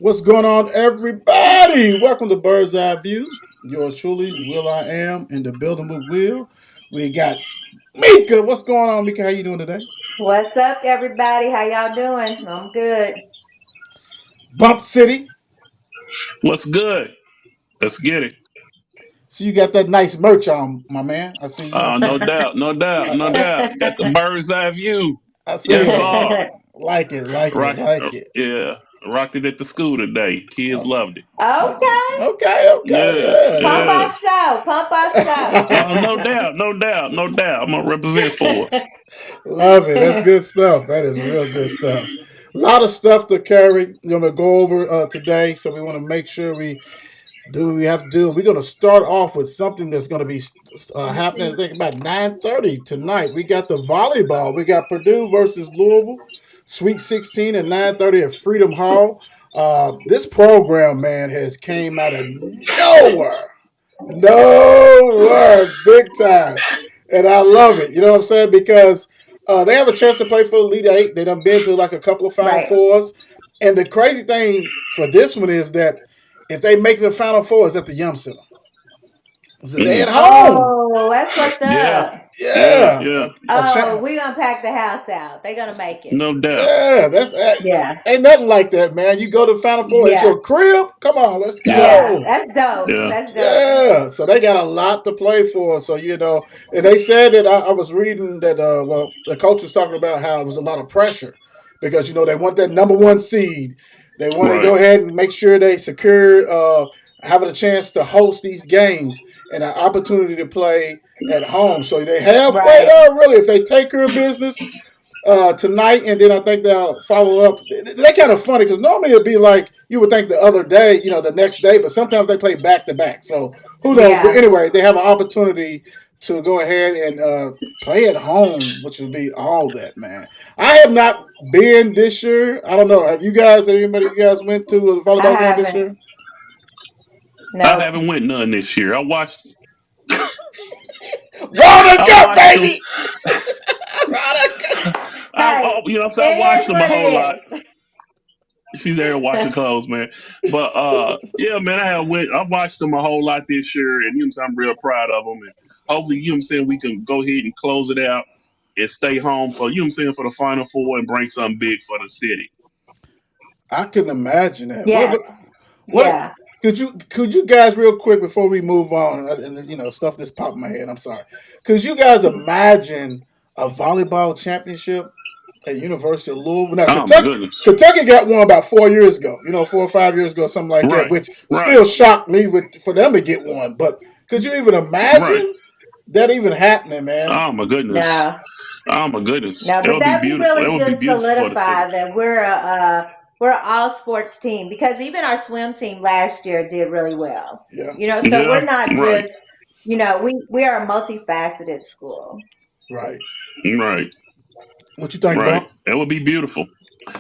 What's going on, everybody? Welcome to Bird's Eye View. Yours truly, Will I Am, in the building with Will. We got Mika. What's going on, Mika? How you doing today? What's up, everybody? How y'all doing? I'm good. Bump City. What's good? Let's get it. So you got that nice merch on, my man. I see you. I see. No doubt, no doubt, no doubt. Got the bird's eye view. I see Yes, it. sir. Like it. Like it. Rock, Like it. yeah. Rocked it at the school today. Kids Oh, loved it. Okay. okay. Okay. Yeah, Yeah. Pump yeah. our show. Pump our show. No doubt, no doubt, no doubt. I'm gonna represent for us. Love it. That's good stuff. That is real good stuff. A lot of stuff to carry. We're going to go over today, so we want to make sure we do what we have to do. We're going to start off with something that's going to be happening, I think, about 9:30 tonight. We got the volleyball. We got Purdue versus Louisville, Sweet 16 at 9:30 at Freedom Hall. This program, man, has came out of nowhere. Nowhere. Big time. And I love it. You know what I'm saying? Because they have a chance to play for the Elite Eight. They done been to like a couple of Final Right. Fours. And the crazy thing for this one is that if they make the Final Four, it's at the Yum Center. So they at Mm. home. Oh, that's what's Yeah, up. yeah, Yeah, yeah. a Oh, we chance. gonna pack the house out. They gonna make it. No doubt. Yeah, that Yeah. ain't nothing like that, man. You go to the Final Four, it's Yeah. your crib. Come on, let's Yeah, Yeah. go. That's dope. yeah. That's dope. Yeah, so they got a lot to play for. So and they said that I was reading that. Well, the coach was talking about how it was a lot of pressure because they want that number one seed. They want to go Right. ahead and make sure they secure having a chance to host these games and an opportunity to play at home. So they halfway Right. there, really. If they take care of business tonight, and then I think they'll follow up. They kind of funny because normally it'd be like you would think the other day, the next day, but sometimes they play back to back. So who knows? But Yeah. anyway, they have an opportunity to go ahead and play at home, which would be all that, man. I have not been this year. I don't know. Have you guys? Anybody you guys went to a I volleyball game this haven't. year? I Nope. haven't went none this year. Water I cup, watched them. baby. Water cup. Hey, I it watched is them a what whole lot. it is. She's there washing clothes, man. But yeah, man, I watched them a whole lot this year, and I'm real proud of them. And hopefully, we can go ahead and close it out and stay home for for the Final Four and bring something big for the city. I couldn't imagine that. Yes. What Yeah. could you guys real quick before we move on and stuff this popped in my head. I'm sorry. Could you guys imagine a volleyball championship at University of Louisville? Now Oh my Kentucky goodness! Kentucky got one about 4 years ago. 4 or 5 years ago, something like that, Right, which right, still shocked me for them to get one. But could you even right. imagine that even happening, man? Oh my goodness! No. Oh my goodness! No, That but would be that would beautiful. That really would be just beautiful for the city. solidify that we're an all sports team because even our swim team last year did really well. Yeah, So we're Yeah, not right, just we are a multifaceted school. right. right, What you think, right. Bump? That would be beautiful.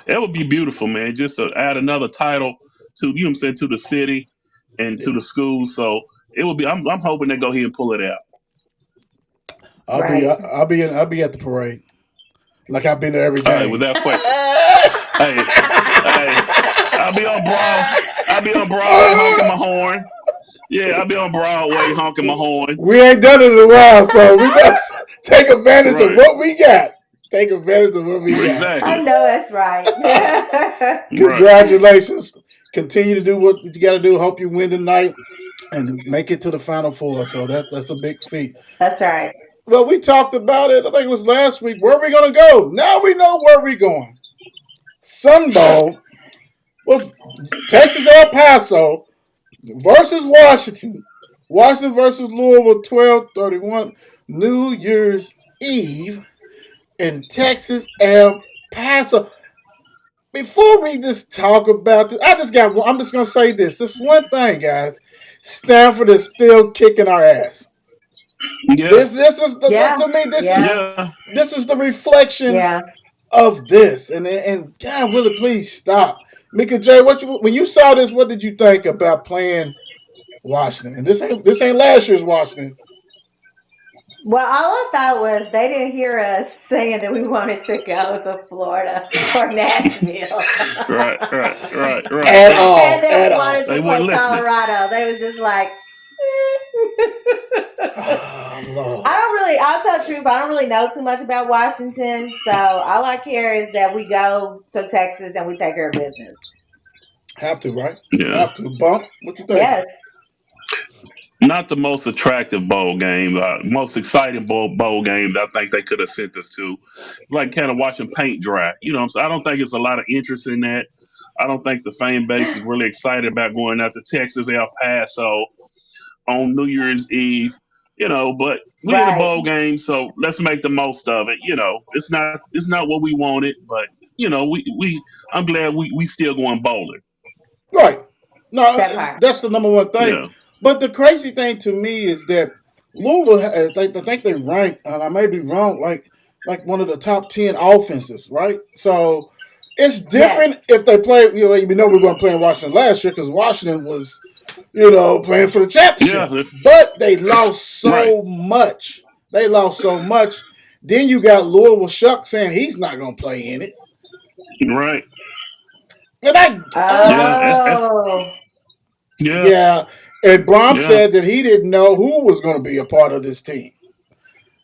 That would be beautiful, man. Just to add another title to to the city and to Yeah, the schools. So it would be. I'm hoping they go ahead and pull it out. Right. I'll be at the parade like I've been to every All right, game. without question. Hey, hey, I'll be on Broad. I'll be on Broadway honking my horn. Yeah, I'll be on Broadway honking my horn. We ain't done it in a while, so we must take advantage of Right. what we got. Take advantage of what we got. I Exactly. know that's right. Right. Congratulations. Continue to do what you got to do. Hope you win tonight and make it to the Final Four. So that's a big feat. That's right. Well, we talked about it. I think it was last week. Where are we going to go? Now we know where we're going. Sun Bowl was Texas El Paso versus Washington. Washington versus Louisville, 12:31, New Year's Eve in Texas El Paso. Before we just talk about this, I'm just gonna say this. This one thing, guys. Stanford is still kicking our ass. Yeah. This is Yeah. to me. Yeah. Yeah. This is the reflection Yeah. of this. And God, will it please stop? Mika J, when you saw this, what did you think about playing Washington? And this ain't last year's Washington. Well, all I thought was they didn't hear us saying that we wanted to go to Florida or Nashville. Right, right, right, right. At And all, then at we all. wanted They to weren't play listening. Colorado. They was just like, Oh, I Lord. don't really, I'll tell the truth, I don't really know too much about Washington. So all I care is that we go to Texas and we take care of business. Have to, right? Yeah. Have to. Bump. What you thinking? Yes. Not the most attractive bowl game, most exciting bowl game that I think they could have sent us to. Like kind of watching paint dry. You know what I'm saying? I don't think it's a lot of interest in that. I don't think the fan base is really excited about going out to Texas, El Paso on New Year's Eve. But we in a Right. bowl game, so let's make the most of it. It's not what we wanted, but we I'm glad we still going bowling. Right. No, That part. that's the number one thing. Yeah. But the crazy thing to me is that Louisville, I think they ranked, and I may be wrong, like one of the top 10 offenses, right? So it's Yes. different if they play. We know we weren't playing Washington last year because Washington was, playing for the Yeah. championship. But they lost Right. so much. They lost so much. Then you got Louisville Shuck saying he's not going to play in it. Right. And I Yeah. understand. Oh, Yeah. Yeah, and Brom Yeah. said that he didn't know who was going to be a part of this team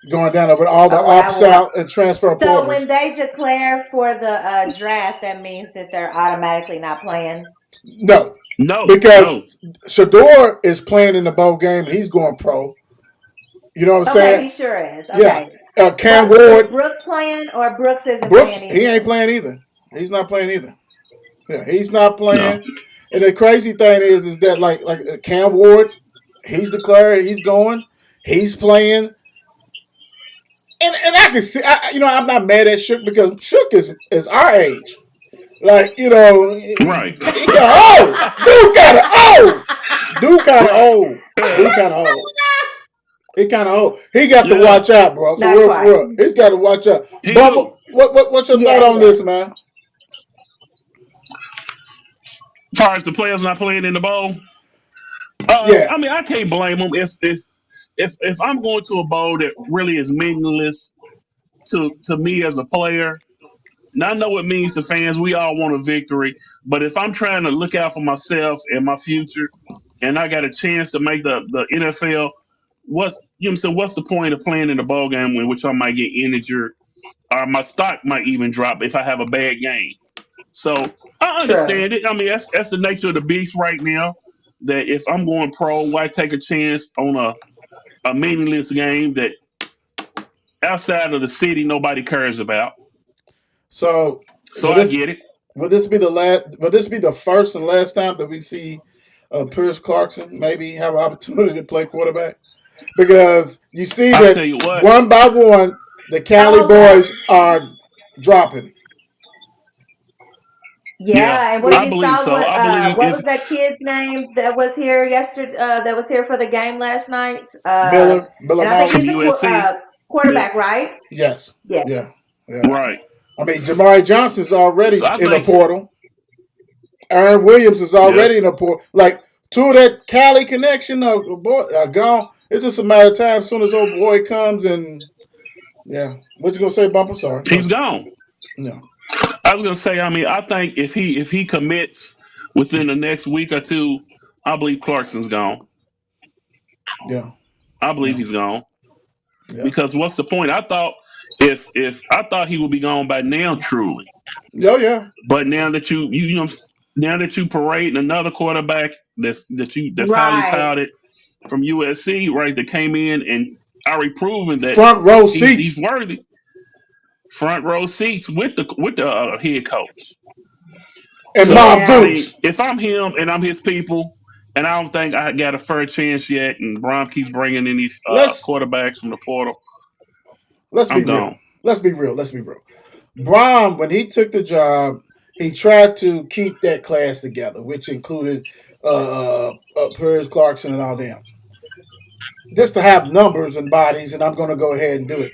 going down over all the oh ops wow. Well, out and transfer so when portals. they declare for the draft, that means that they're automatically not playing. No, No. because No. Shador is playing in the bowl game and he's going pro. You know what I'm Okay, saying? he sure is. Yeah. Okay. Cam But is Ward, Brooks playing or Brooks isn't Brooks, playing he ain't either? playing either. He's not playing either. Yeah, he's not No. playing. And the crazy thing is that like Cam Ward, he's declared he's going. He's playing. And I can see, I'm not mad at Shook because Shook is our age. Like, Right. he got old. Dude got old. Dude kind of Right. old. Yeah. Dude kind of old. He kind of old. He got to Yeah. watch out, bro. For Not real, for quite. real. He's got to watch out. He Bubba, do. what's your thought Yeah, he on does. this, man? As far as the players not playing in the bowl, Yeah. I mean, I can't blame them if I'm going to a bowl that really is meaningless to me as a player. Now I know what it means to fans. We all want a victory, but if I'm trying to look out for myself and my future, and I got a chance to make the NFL, what's the point of playing in a bowl game in which I might get injured or my stock might even drop if I have a bad game? So I True. understand it. I mean, that's the nature of the beast right now. That if I'm going pro, why take a chance on a meaningless game that outside of the city nobody cares about? So So will I this get it. will this be the last? Will this be the first and last time that we see Pierce Clarkson maybe have an opportunity to play quarterback? Because you see I tell that you what. one by one, the Cali Oh well, boys are dropping. Yeah, yeah. And We, when I you believe saw so. I believe what if was that kid's name that was here yesterday? That was here for the game last night. Miller And I think from he's Mouse. a USC, quarterback, right? Yes. Yes. Yeah. Yeah. right? I mean, Jamari Johnson's So already I in the think, portal. Aaron Williams is yeah, already in the portal. Like, two of that Cali connection are gone. It's just a matter of time. As soon as old boy comes and, yeah. What you going to say, Bumper? Sorry. Go he's ahead. gone. No. I was gonna say. I mean, I think if he commits within the next week or two, I believe Clarkson's gone. Yeah. I believe Yeah. he's gone Yeah. because what's the point? If I thought he would be gone by now, truly. Yeah. Yeah. But now that now that you parading another quarterback that's highly Right. touted from USC, right? That came in and already proven that Front row he's seats. worthy. Front row seats with the head coach. And So Mom I Yeah. mean, Dukes. if I'm him and I'm his people, and I don't think I got a fair chance yet, and Brom keeps bringing in these Let's quarterbacks from the portal, let's be I'm real. gone. Let's be real. Let's be real. Brom, when he took the job, he tried to keep that class together, which included Perez Clarkson and all them. Just to have numbers and bodies, and I'm going to go ahead and do it.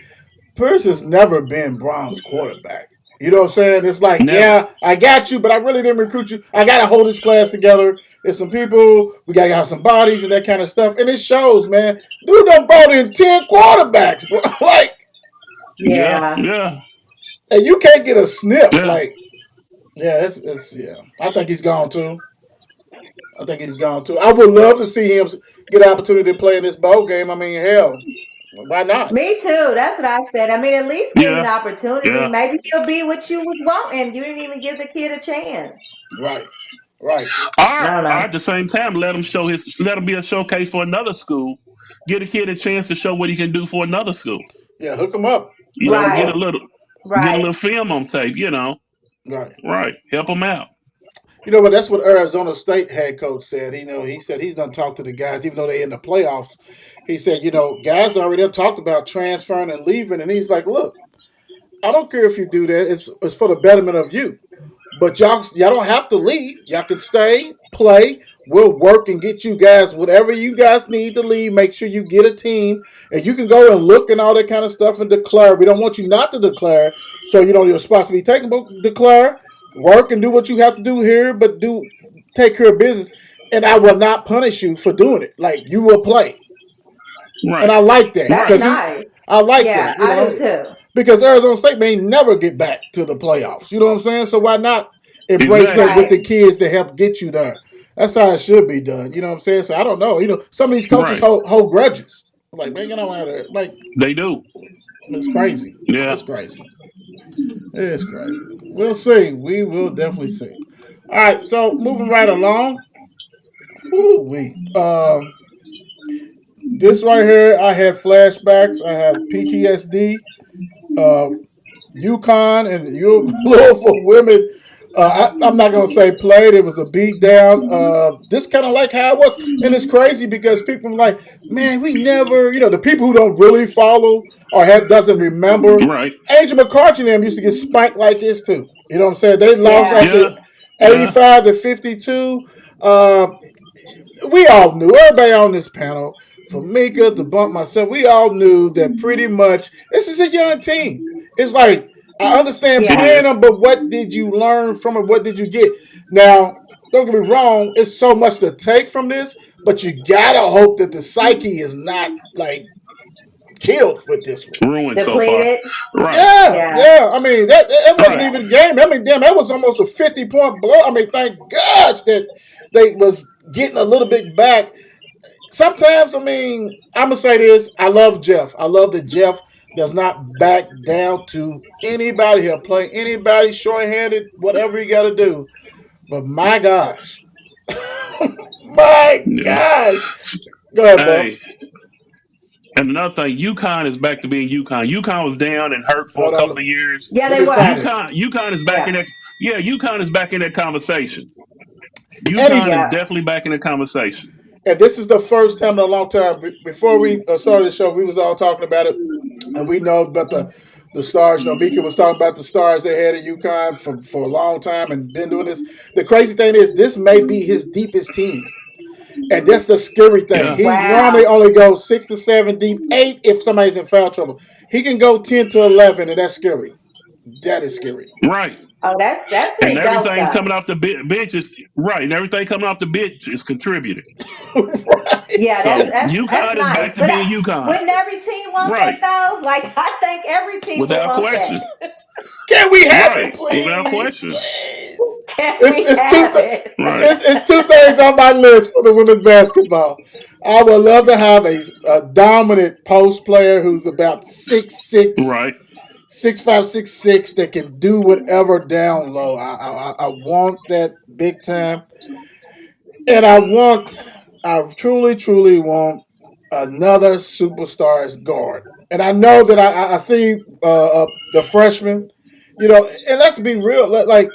Pierce has never been Brom's quarterback. You know what I'm saying? It's like, Never. yeah, I got you, but I really didn't recruit you. I got to hold this class together. There's some people, we got to have some bodies and that kind of stuff. And it shows, man. Dude done brought in 10 quarterbacks, bro. Like, Yeah, Yeah. yeah, and you can't get a sniff. yeah. Like, yeah, yeah. I think he's gone too. I think he's gone too. I would love to see him get an opportunity to play in this bowl game. I mean, hell, why not? Me too. That's what I said. I mean, at least give him an Yeah, opportunity. yeah. Maybe he'll be what you was wanting. You didn't even give the kid a chance. Right, right. I don't Or know. at the same time, let him be a showcase for another school. Get a kid a chance to show what he can do for another school. Yeah, hook him up. You Hook know, him Right. up. get a Right. little film on tape. You know, Right. right? Help him out. You know, but that's what Arizona State head coach said. He said he's done talked to the guys, even though they're in the playoffs. He said, guys already done talked about transferring and leaving, and he's like, look, I don't care if you do that. It's for the betterment of you. But y'all don't have to leave. Y'all can stay, play. We'll work and get you guys whatever you guys need to leave. Make sure you get a team, and you can go and look and all that kind of stuff and declare. We don't want you not to declare, so your spot's to be taken. But declare, work, and do what you have to do here. But take care of business, and I will not punish you for doing it. Like you will play, and Right. I like that That's Right. because nice. I like Yeah, that. I do too. Because Arizona State may never get back to the playoffs. You know what I'm saying? So why not embrace that Exactly. with Right. the kids to help get you there? That's how it should be done. You know what I'm saying? So I don't know. Some of these coaches Right. hold grudges. Like, man, get on out of there. Like, They do. it's crazy. Yeah. It's crazy. It's crazy. We'll see. We will definitely see. All right. So moving right along. Woo-wee. This right here, I had flashbacks. I had PTSD. Uh, UConn and Louisville women. I'm not gonna say played. It was a beat down. This kind of like how it was, and it's crazy because people are like, man, we never. The people who don't really follow or have doesn't remember. Right. Angel McCarthy and them used to get spanked like this too. You know what I'm saying? They lost Yeah. actually Yeah. Yeah. 85-52. Uh, we all knew, everybody on this panel, from Mika to Bump myself, we all knew that pretty much this is a young team. It's like, I understand It Yeah. playing is. them, but what did you learn from it? What did you get? Now, don't get me wrong, it's so much to take from this, but you gotta hope that the psyche is not like killed with this one. Ruined so far. Depleted. Right. Yeah, Yeah. yeah. I mean, that wasn't Right. Yeah. even a game. I mean, damn, that was almost a 50-point blow. I mean, thank God that they was getting a little bit back. Sometimes, I mean, I'm gonna say this. I love Jeff. I love that Jeff does not back down to anybody. He'll play anybody shorthanded, whatever he got to do. But my gosh, my Yeah. gosh, go ahead, Bub. Hey, and another thing, UConn is back to being UConn. UConn was down and hurt for a Hold on, couple of years. Yeah, let they me find were. it. UConn is back in Yeah. that. Yeah, UConn is back in that conversation. And he's UConn is Yeah. definitely back in the conversation. and this is the first time in a long time. Before we started the show, we was all talking about it, and we know about the stars. Mika was talking about the stars they had at UConn for a long time and been doing this. The crazy thing is, this may be his deepest team. And that's the scary thing. Yeah. He normally Wow. only goes 6 to 7 deep, 8 if somebody's in foul trouble. He can go 10 to 11, and that's scary. That is scary. Right. Oh, that's And pretty dope everything's though. coming off the bench is right. And everything coming off the bench is contributing. Right. Yeah, So that's UConn is nice. back to But being UConn. wouldn't every team want Right. that though? Like I think every team would Without want that. question. Can we have it, Right. Without please? question. Please. Can It's we it's two have th- it? Right. it's two things on my list for the women's basketball. I would love to have a dominant post player who's about 6'6", Right. 6'5", 6'6", that can do whatever down low. I want that big time, and I truly want another superstar as guard. And I know that I see the freshman, and let's be real, like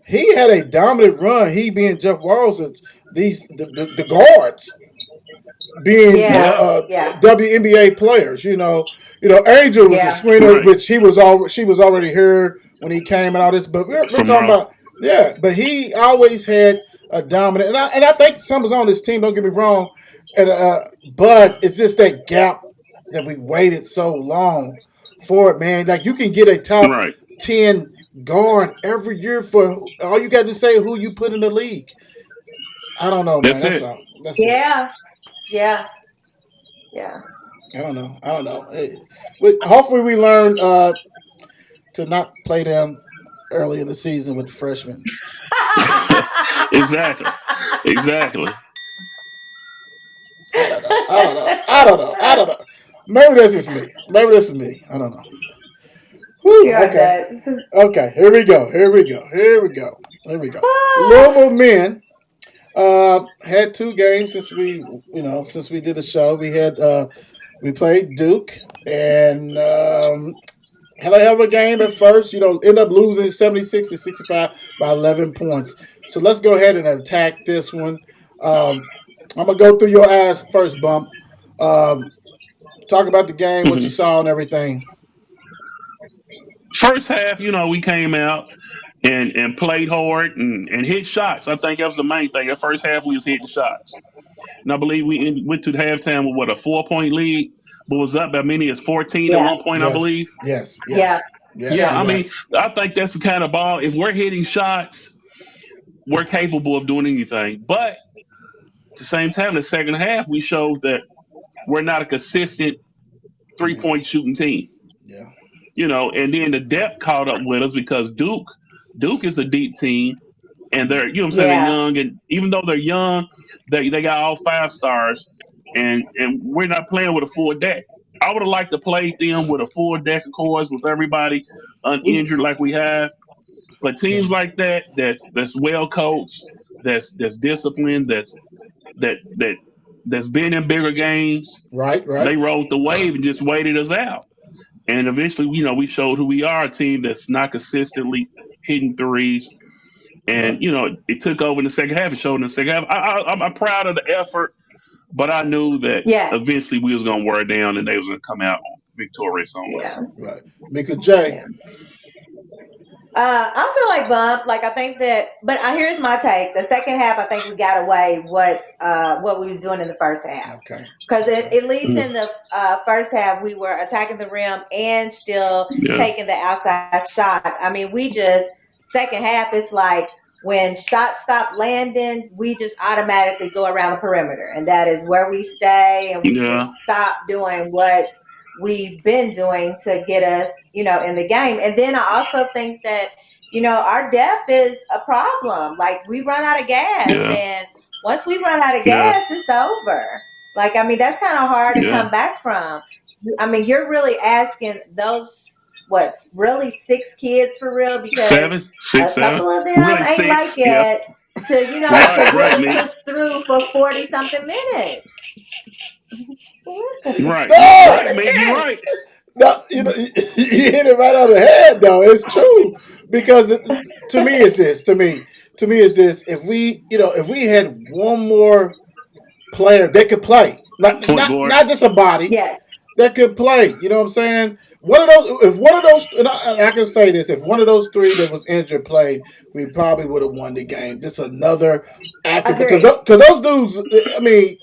he had a dominant run. He being Jeff Walls, the guards being Yeah. Yeah. Yeah. WNBA players. Angel was a Yeah. screener, Right. which she was already here when he came and all this. But we're From talking Raw. about, yeah. But he always had a dominant, and I think some is on this team. Don't get me wrong, but it's just that gap that we waited so long for it, man. Like you can get a top Right. 10 guard every year for all you got to say who you put in the league. I don't know, man. That's That's it. all. That's it. Yeah, yeah, yeah. I don't know. I don't know. Hopefully, we learn to not play them early in the season with the freshmen. Exactly. Exactly. I don't know. I don't know. I don't know. I don't know. Maybe this is me. Maybe this is me. I don't know. Whew, You're okay. nuts. Okay. Here we go. Here we go. Here we go. Here we go. Louisville men had two games since since we did the show. We played Duke and had a hell of a game at first. End up losing 76-65 by 11 points. So let's go ahead and attack this one. I'm gonna go through your ass first, Bump. Um, talk about the game, what you Hmm. saw, and everything. First half, we came out and played hard and hit shots. I think that was the main thing. The first half, we was hitting shots. And I believe went to the halftime with what, a 4 point lead, but was up by many as 14 at Yeah, one point, I Yes, believe. yes, yeah, yes, yes. Yeah, yeah, You're I right. mean, I think that's the kind of ball. If we're hitting shots, we're capable of doing anything. But at the same time, the second half, we showed that we're not a consistent three Yeah, point shooting team. yeah. And then the depth caught up with us because Duke is a deep team, and Mm-hmm. they're saying, they're yeah. young, and even though they're young, they got all 5 stars, and we're not playing with a full deck. I would have liked to play them with a full deck, of course, with everybody We, uninjured like we have. But yeah. teams like that, that's well coached, that's disciplined, that that's been in bigger games. Right, They right. rode the wave and just waited us out. And eventually, we showed who we are, a team that's not consistently hitting threes. And, Right, it took over in the second half. It showed in the second half. I'm proud of the effort, but I knew that Yes, eventually we was going to wear it down and they was going to come out victorious on us. yeah, right. Mika J. yeah. I feel like Bump. Like I think that, but here's my take. The second half, I think we got away what we was doing in the first half. Okay, Because okay. at least in the first half, we were attacking the rim and still Yeah. taking the outside shot. I mean, we just second half, it's like when shots stop landing, we just automatically go around the perimeter, and that is where we stay, and we just Yeah. stop doing what we've been doing to get us, in the game. And then I also think that, our depth is a problem. Like we run out of gas, Yeah. and once we run out of Yeah. gas, it's over. Like, I mean, that's kind of hard to Yeah. come back from. I mean, you're really asking those, what, really six kids for real, because Seven, a six, seven. couple of them Really ain't like six. Yeah. it to, to Right. Right, really me. push through for 40 something minutes. Right. No, Right, me. You're right. no, you hit it right on the head, though. It's true because to me, it's this. To me, it's this. If we had one more player that could play, not Point not guard. not just a body Yes, that could play. You know what I'm saying? One of those, and I can say this, if one of those three that was injured played, we probably would have won the game. This is another actor because agree. those dudes, I mean,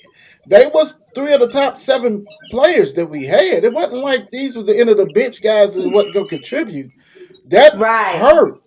they was three of the top seven players that we had. It wasn't like these was the end of the bench guys that wasn't going to contribute. That Right. hurt.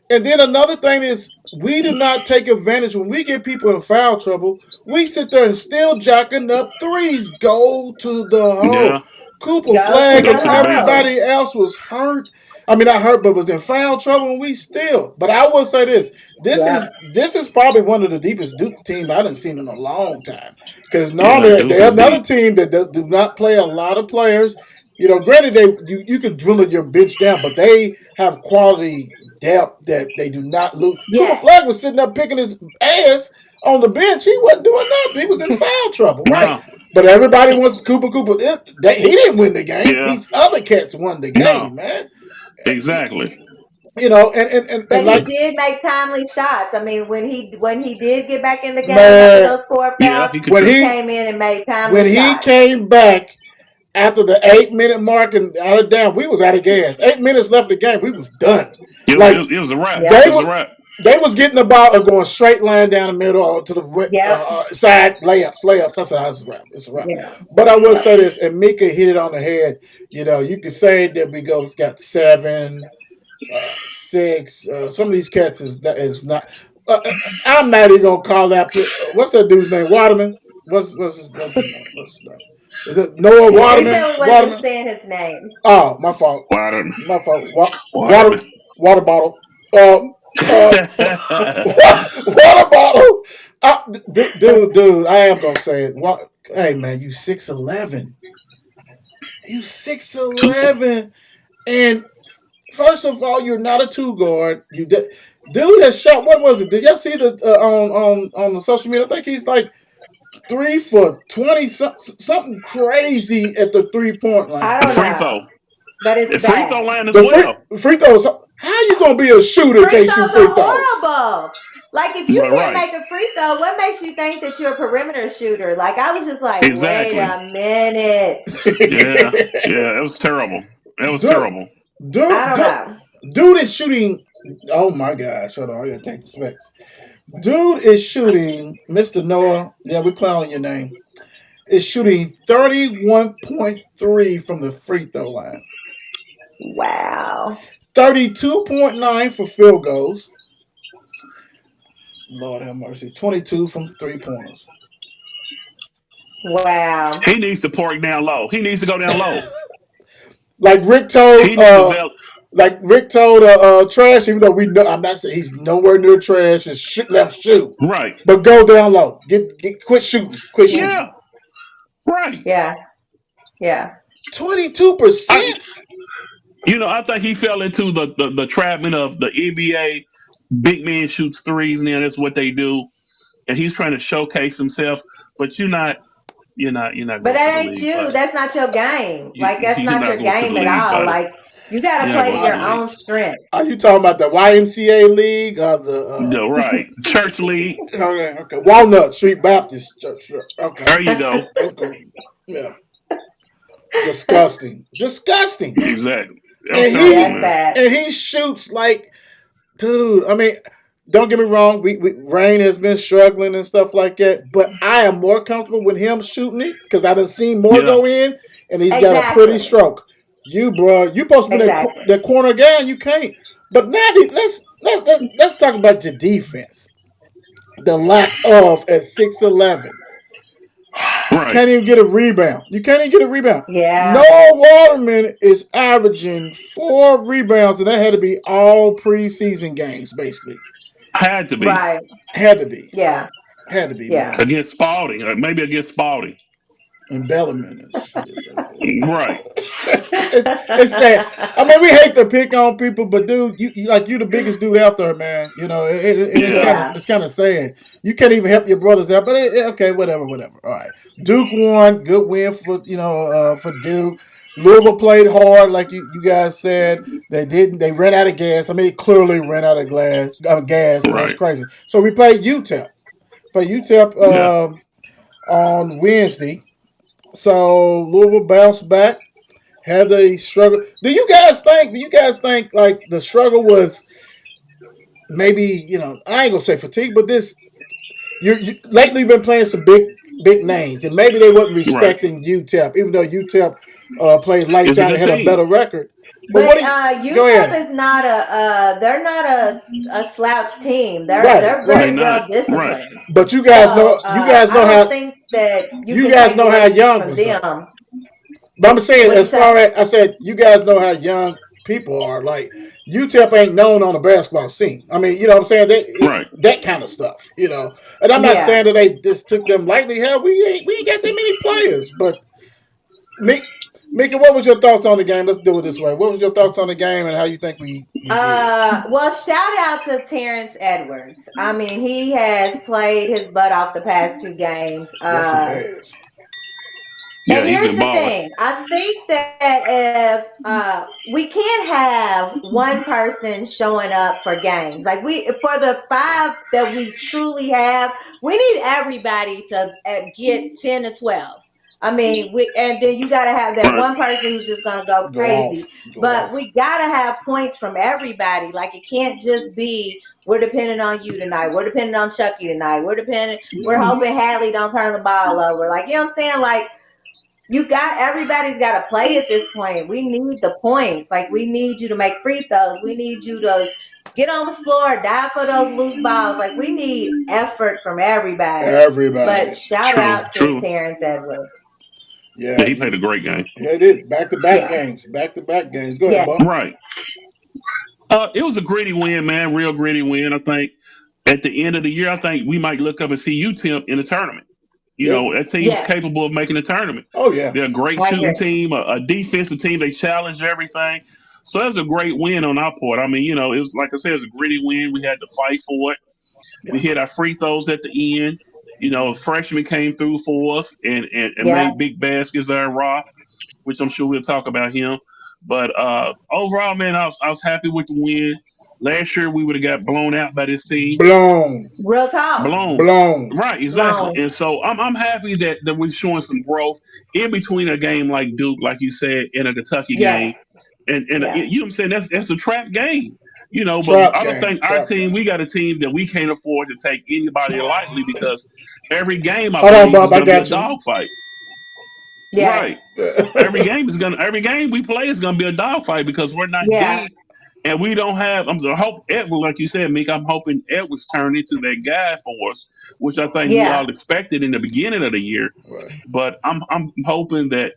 And then another thing is we do not take advantage when we get people in foul trouble. We sit there and still jacking up threes. Go to the hole. Yeah. Cooper Go to Flag Go the and to the basket. hole. everybody else was hurt. I mean, not hurt, but was in foul trouble, and we still. But I will say this: this Yep. is this is probably one of the deepest Duke team I done seen in a long time. Because Yeah. normally Duke they're is another deep. team that do not play a lot of players. Granted, you can dwindle your bench down, but they have quality depth that they do not lose. Cooper Yes. Flag was sitting up picking his ass on the bench. He wasn't doing nothing. He was in foul trouble, right? No. But everybody wants Cooper. He didn't win the game. Yeah. These other cats won the No. game, man. Exactly. And But he like, did make timely shots. I mean, when he did get back in the game after man, those four Yeah. fouls, He when he contributed. he came in and made when timely he shots. came back after the 8 minute mark and out of down, we was out of gas. 8 minutes left of the game, we was done. Like It was a wrap. Yep. they It was a were wrap. they was getting the ball and going straight line down the middle or to the Yep. side layups. I said, it's a wrap. It's a wrap. Yeah. But I will say this, and Mika hit it on the head. You can say that we got seven. 6. Some of these cats is not. I'm not even gonna call that. What's that dude's name? Waterman. What's his name? What's his name? Is it Noah We Waterman. said Waterman? we wasn't Waterman. saying his name. Oh, my fault. Waterman. My fault. Water Waterman. water bottle. Uh, water bottle. Dude, I am gonna say it. Hey man, you 6'11". You six Two. eleven, and first of all, you're not a two guard. Dude has shot. What was it? Did y'all see the on the social media? I think he's like 3 for 20, something crazy at the 3 point I line. The don't free know, throw. but it's The free throw bad. line as The well. free throws. How you gonna be a shooter and Free can't shoot throws free are throws? horrible. Like if you You're can't right. make a free throw, what makes you think that you're a perimeter shooter? Like I was just like, wait Exactly. a minute. Yeah. Yeah. It was terrible. It was dude, terrible. I dude, don't dude, know. dude is shooting. Oh my gosh! Hold on, I gotta take the specs. Dude is shooting. Mr. Noah. Yeah, we're clowning your name. Is shooting 31.3 from the free throw line. Wow. 32.9 for field goals. Lord have mercy. 22 from 3 pointers. Wow. He needs to park down low. He needs to go down low. Like Rick told He needs to develop. Trash, even though we know I'm not saying he's nowhere near trash, his left shoe. Right. But go down low. Get quit shooting. Quit Yeah. shooting. Yeah. Right. Yeah. Yeah. I, 22%? I think he fell into the trapment of the NBA. Big man shoots threes, and then that's what they do. And he's trying to showcase himself, but you're not But going to that the ain't league, you. buddy. That's not your game. Like that's You're not not your going to the game at league, all. buddy. Like you got to You're not play going to to your the league. own strengths. Are you talking about the YMCA league or the No, right. Church league. okay. Walnut Street Baptist Church? Okay. There you go. Okay. Yeah. Disgusting. Disgusting. Exactly. That was And terrible, Yeah, that's he man. bad. and he shoots like, dude. I mean, don't get me wrong. Rain has been struggling and stuff like that, but I am more comfortable with him shooting it because I done seen more Yeah. go in, and he's got a pretty Exactly. stroke. You, bro, you supposed to be Exactly. that corner guy, and you can't. But now let's talk about your defense. The lack of at 6'11". Right. Can't even get a rebound. You can't even get a rebound. Yeah. Noah Waterman is averaging 4 rebounds, and that had to be all preseason games, basically. Had to be Right. Had to be. Yeah. Had to be, Yeah. man. against Spalding, or maybe against Spalding. And Bellarmine and shit like that. Right. It's sad. I mean, we hate to pick on people, but dude, you the biggest dude out there, man. And it's Yeah. kind of Yeah. it's kind of sad. You can't even help your brothers out. But okay, whatever. All right, Duke won. Good win for Duke. Louisville played hard, like you guys said. They didn't. They ran out of gas. I mean, clearly ran out of gas, and that's Right. crazy. So we played UTEP. Played UTEP Yeah. on Wednesday. So Louisville bounced back. Had they struggle? Do you guys think? Like the struggle was maybe I ain't gonna say fatigue, but this you lately been playing some big names, and maybe they wasn't Right. respecting UTEP, even though UTEP played lights It's a out and good had a team. better record. But But what do you go ahead? UTEP is not they're not a slouch team. Right, They're They very right. not. well Right. disciplined. But So you guys I know don't how think that you you can guys take know how away young from was though. them. But I'm saying, What you as far say? as I said, you guys know how young people are. Like UTEP ain't known on the basketball scene. I mean, you know what I'm saying? Right. That kind of stuff. And I'm not Yeah. saying that they just took them lightly. Hell, we ain't got that many players. But Mika, what was your thoughts on the game? Let's do it this way. What was your thoughts on the game and how you think we did? Well, shout out to Terrence Edwards. I mean, he has played his butt off the past two games. Yes, he has. And Yeah. He's here's been the balling. thing. I think that if we can't have one person showing up for games, like we for the five that we truly have, we need everybody to get 10 to 12. I mean, and then you got to have that Right. one person who's just gonna go Go off. crazy. Go But off. we got to have points from everybody. Like it can't just be we're depending on you tonight. We're depending on Chucky tonight. We're Yeah. hoping Hadley don't turn the ball over. Like you know what I'm saying? Like everybody's got to play at this point. We need the points. Like we need you to make free throws. We need you to get on the floor, dive for those loose balls. Like we need effort from everybody. Everybody. But shout True, out to true. Terrence Edwards. Yeah, Yeah, he played a great game. yeah, it is. Back to back Yeah. games. Back to back games. Go ahead, Yes. Bump. Right. It was a gritty win, man. Real gritty win. I think at the end of the year, I think we might look up and see UTEP in the tournament. You Yeah. know, that team's Yes. capable of making a tournament. Oh yeah. They're a great I shooting agree. team, a defensive team. They challenged everything. So that was a great win on our part. I mean, you know, it was like I said, it was a gritty win. We had to fight for it. We Yeah. hit our free throws at the end. You know, a freshman came through for us and Yeah. made big baskets there, Raw, which I'm sure we'll talk about him. But overall, man, I was happy with the win. Last year we would have got blown out by this team. Blown. Real talk. Blown. Blown. Right, exactly. Blown. And so I'm happy that we're showing some growth in between a game like Duke, like you said, and a Kentucky Yes. game. And Yeah. you know what I'm saying? That's a trap game. You know, but Trap I don't game. think our Trap team, game. we got a team that we can't afford to take anybody lightly because every game I Hold on, believe Bump. is I gonna be a got you. dogfight. Yes. Right. Every game we play is gonna be a dogfight because we're not Yeah. deep and we don't have. I hope Edward, like you said, Meek. I'm hoping Edwards turn into that guy for us, which I think we Yeah. all expected in the beginning of the year. Right. But I'm hoping that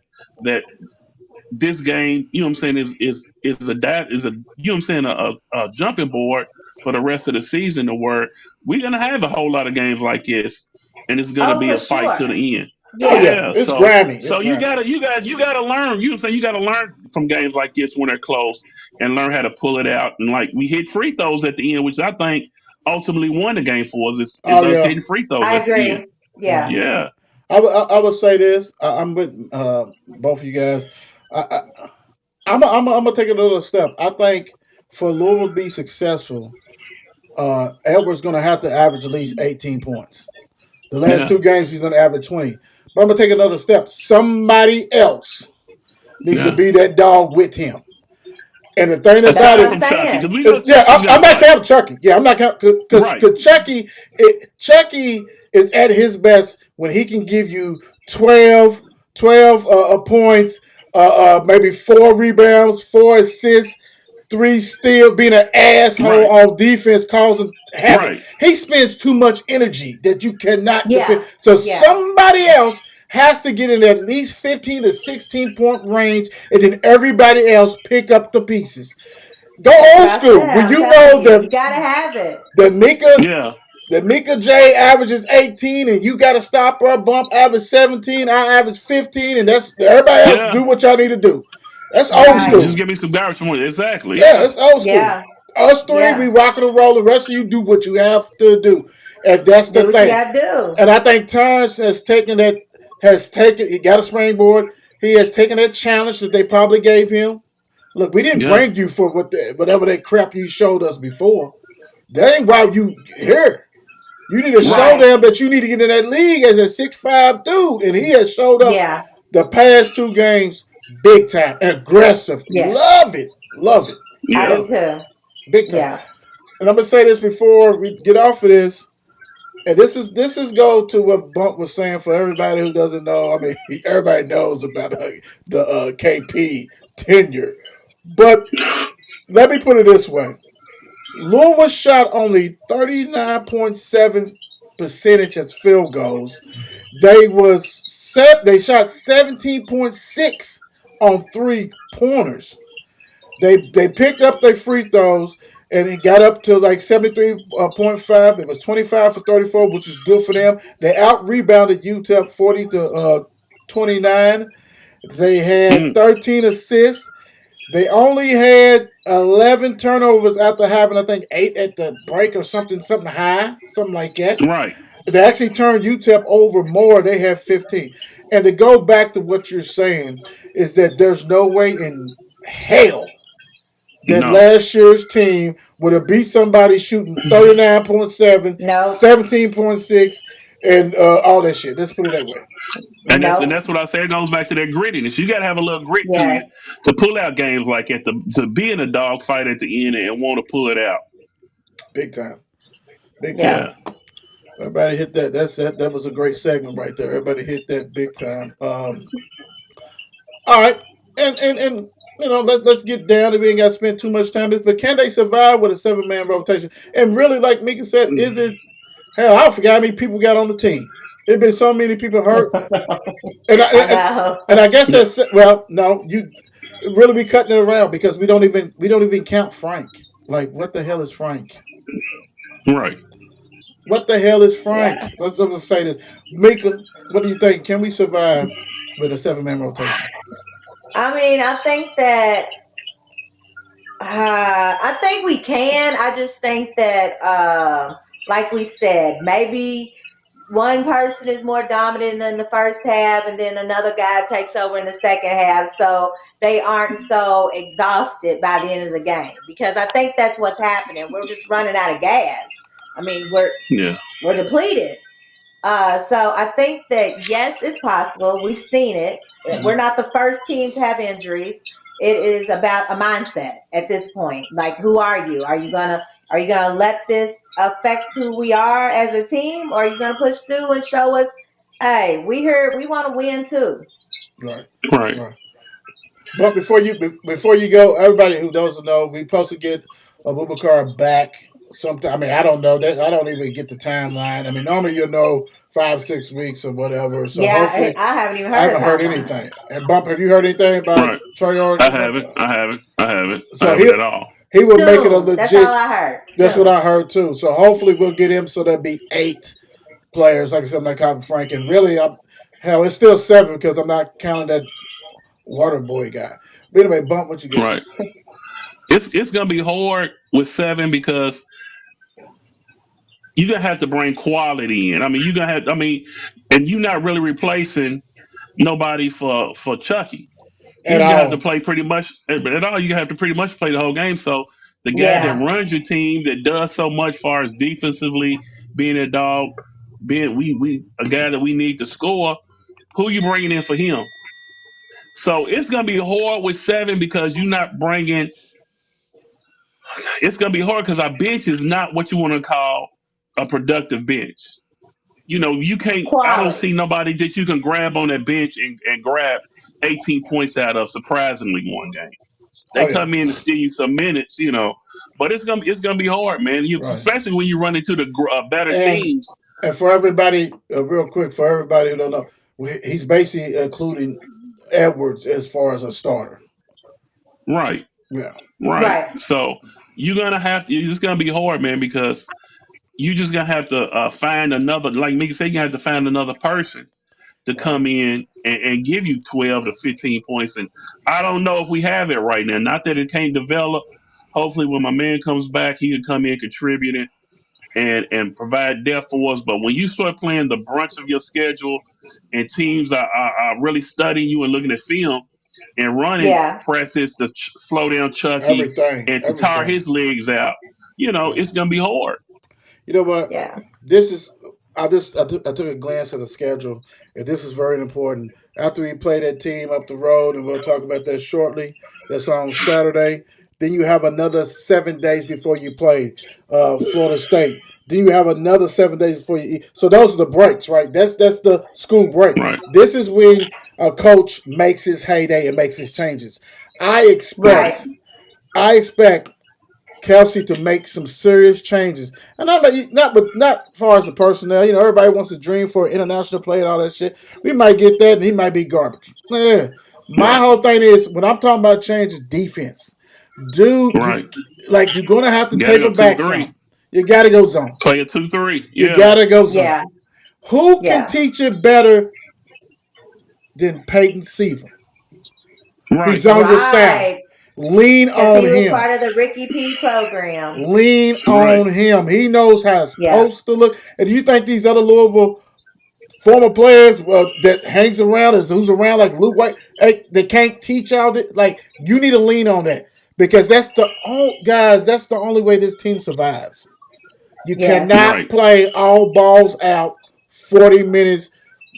this game, you know what I'm saying, is a you know what I'm saying a jumping board for the rest of the season to where we're gonna have a whole lot of games like this, and it's gonna Oh, be for a fight to sure. the end. Oh Yeah. yeah. Yeah, It's so Grammy. It's so you Grammy. gotta you got you gotta learn. You know what I'm saying? You gotta learn from games like this when they're close and learn how to pull it out. And like we hit free throws at the end, which I think ultimately won the game for us. Is Oh us yeah. hitting free throws I at the end. agree. Yeah. Yeah. Yeah, I would say this. I'm with both of you guys. I'm gonna take another step. I think for Louisville to be successful, Edwards going to have to average at least 18 points. The last yeah, two games, he's going to average 20. But I'm going to take another step. Somebody else needs to yeah. be that dog with him. And the thing That's about Aside what it I'm from Chucky, saying. because we know is, yeah, Chucky's gonna I'm not play. counting Chucky. Yeah, I'm not counting because Right, Chucky is at his best when he can give you 12 points, maybe 4 rebounds, 4 assists, 3 steals, being an asshole right, on defense, causing havoc. right. He spends too much energy that you cannot depend. Yeah. So Yeah. somebody else has to get in at least 15 to 16 point range, and then everybody else pick up the pieces. Go That's what old I said. school. When I'm you telling know you, you gotta have it. the Mika Yeah, the Mika J averages 18 and you got to stop her. Bump average 17. I average 15, and that's everybody else yeah. do what y'all need to do. That's old Right. Just school. give me some garbage from it. Exactly. Yeah, Yeah, that's old school. Yeah. Us three, we Yeah. rocking and rolling. The rest of you do what you have to do, and that's Do the what you thing. gotta do. And I think Terrence he got a springboard. He has taken that challenge that they probably gave him. Look, we didn't yeah, bring you for whatever that crap you showed us before. That ain't why you here. You need to show right. Right. them that you need to get in that league as a 6'5" dude. And he has showed up Yeah. the past two games big time. Aggressive. Yes. Love it. Love it. I Yeah. do Love it. too. Big time. Yeah. And I'm gonna say this before we get off of this. And this is go to what Bump was saying for everybody who doesn't know. I mean, everybody knows about the KP tenure. But let me put it this way. Louisville shot only 39.7 percentage at field goals. They shot 17.6 on 3 pointers. They picked up their free throws and it got up to like 73.5. It was 25 for 34, which is good for them. They out rebounded UTEP 40 to 29. They had Mm, 13 assists. They only had 11 turnovers after having, I think, 8 at the break or something high, something like that. right. They actually turned UTEP over more. They have 15. And to go back to what you're saying is that there's no way in hell that No. last year's team would have beat somebody shooting 39.7, Nope. 17.6, and all that shit. Let's put it that way. And Nope. that's what I say. It goes back to that grittiness. You got to have a little grit to Yes. you to pull out games like that. To be in a dogfight at the end and want to pull it out. Big time. Big Yeah. time. Yeah. Everybody hit that. That was a great segment right there. Everybody hit that big time. All right, and let's get down. We ain't got to spend too much time on this, but can they survive with a 7-man rotation? And really, like Mika said, is it hell? I forgot how many people got on the team. There's been so many people hurt, and I I know. and I guess Yeah, that's well, no, you really be cutting it around because we don't even count Frank. Like, what the hell is Frank? right. What the hell is Yeah. Frank? Let's just say this, Mika. What do you think? Can we survive with a 7-man rotation? I mean, I think we can. I just think that, like we said, maybe one person is more dominant in the first half, and then another guy takes over in the second half, so they aren't so exhausted by the end of the game. Because I think that's what's happening. We're just running out of gas. I mean, Yeah, we're depleted. So I think that yes, it's possible. We've seen it. We're not the first team to have injuries. It is about a mindset at this point. Like, who are you? Are you gonna let this affect who we are as a team, or are you gonna push through and show us, hey, we here, we want to win too? Right, right. right. But before you go, everybody who doesn't know, we supposed to get Abubakar back sometime. I mean, I don't know that. I don't even get the timeline. I mean, normally 5-6 weeks or whatever. So Yeah, hopefully, I haven't even I heard haven't a heard timeline. anything. And Bump, have you heard anything about Right. Troy I Orton? haven't. I haven't. I haven't. I So haven't he at all. he will make it a Soon. That's all legit. I heard. That's what Soon. I heard too. So hopefully we'll get him. So there'll be 8 players. Like I said, I'm not counting Frank. And really, hell, it's still 7 because I'm not counting that water boy guy. But anyway, Bump, what you got? Right. It's gonna be hard with 7 because you're gonna have to bring quality in. I mean, you're gonna have. I mean, and you're not really replacing nobody for Chucky. At He's gonna have to all. play pretty much at all. You have to pretty much play the whole game. So the guy that Yeah. runs your team, that does so much far as defensively, being a dog, being we a guy that we need to score. Who you bringing in for him? So it's gonna be hard with 7 because you're not bringing. It's gonna be hard because our bench is not what you want to call a productive bench. You can't. I don't see Quality. nobody that you can grab on that bench and grab 18 points out of. Surprisingly, one game they Oh yeah. come in and steal you some minutes. But it's gonna be hard, man. Right. Especially when you run into the better And teams. and for everybody, real quick, for everybody who don't know, he's basically including Edwards as far as a starter. Right, Yeah. right. Right. So you're gonna have to. It's gonna be hard, man, because you just gonna have to find another. Like me say, you have to find another person to Right. come in and give you 12 to 15 points. And I don't know if we have it right now. Not that it can't develop. Hopefully, when my man comes back, he can come in contributing and provide depth for us. But when you start playing the brunt of your schedule and teams are really studying you and looking at film and running Yeah. presses to slow down Chucky Everything. and to tire Everything. his legs out, Right. it's going to be hard. You know what? Yeah. This is. I took a glance at the schedule, and this is very important. After we play that team up the road, and we'll talk about that shortly. That's on Saturday. Then you have another 7 days before you play Florida State. Then you have another 7 days before you eat. So those are the breaks, right? That's the school break. Right, This is when a coach makes his heyday and makes his changes. I right, expect, I expect Kelsey to make some serious changes, and not as far as the personnel. Everybody wants to dream for international play and all that shit. We might get that, and he might be garbage. Yeah. My right, whole thing is when I'm talking about changes, defense. Dude, right. you're gonna have to Got to taper go two back some. three. You got to go zone. Play a 2-3. You Yeah, got to go zone. Yeah. Who can Yeah. teach it better than Peyton Seaver? right, He's on your staff. Right. Lean Because on he was him. part of the Ricky P program. Lean right, on him. He knows how it's Yeah. supposed to look. And do you think these other Louisville former players that hangs around who's around like Luke White, they can't teach y'all that? Like, you need to lean on that because that's the only way this team survives. You Yes. cannot right. play all balls out 40 minutes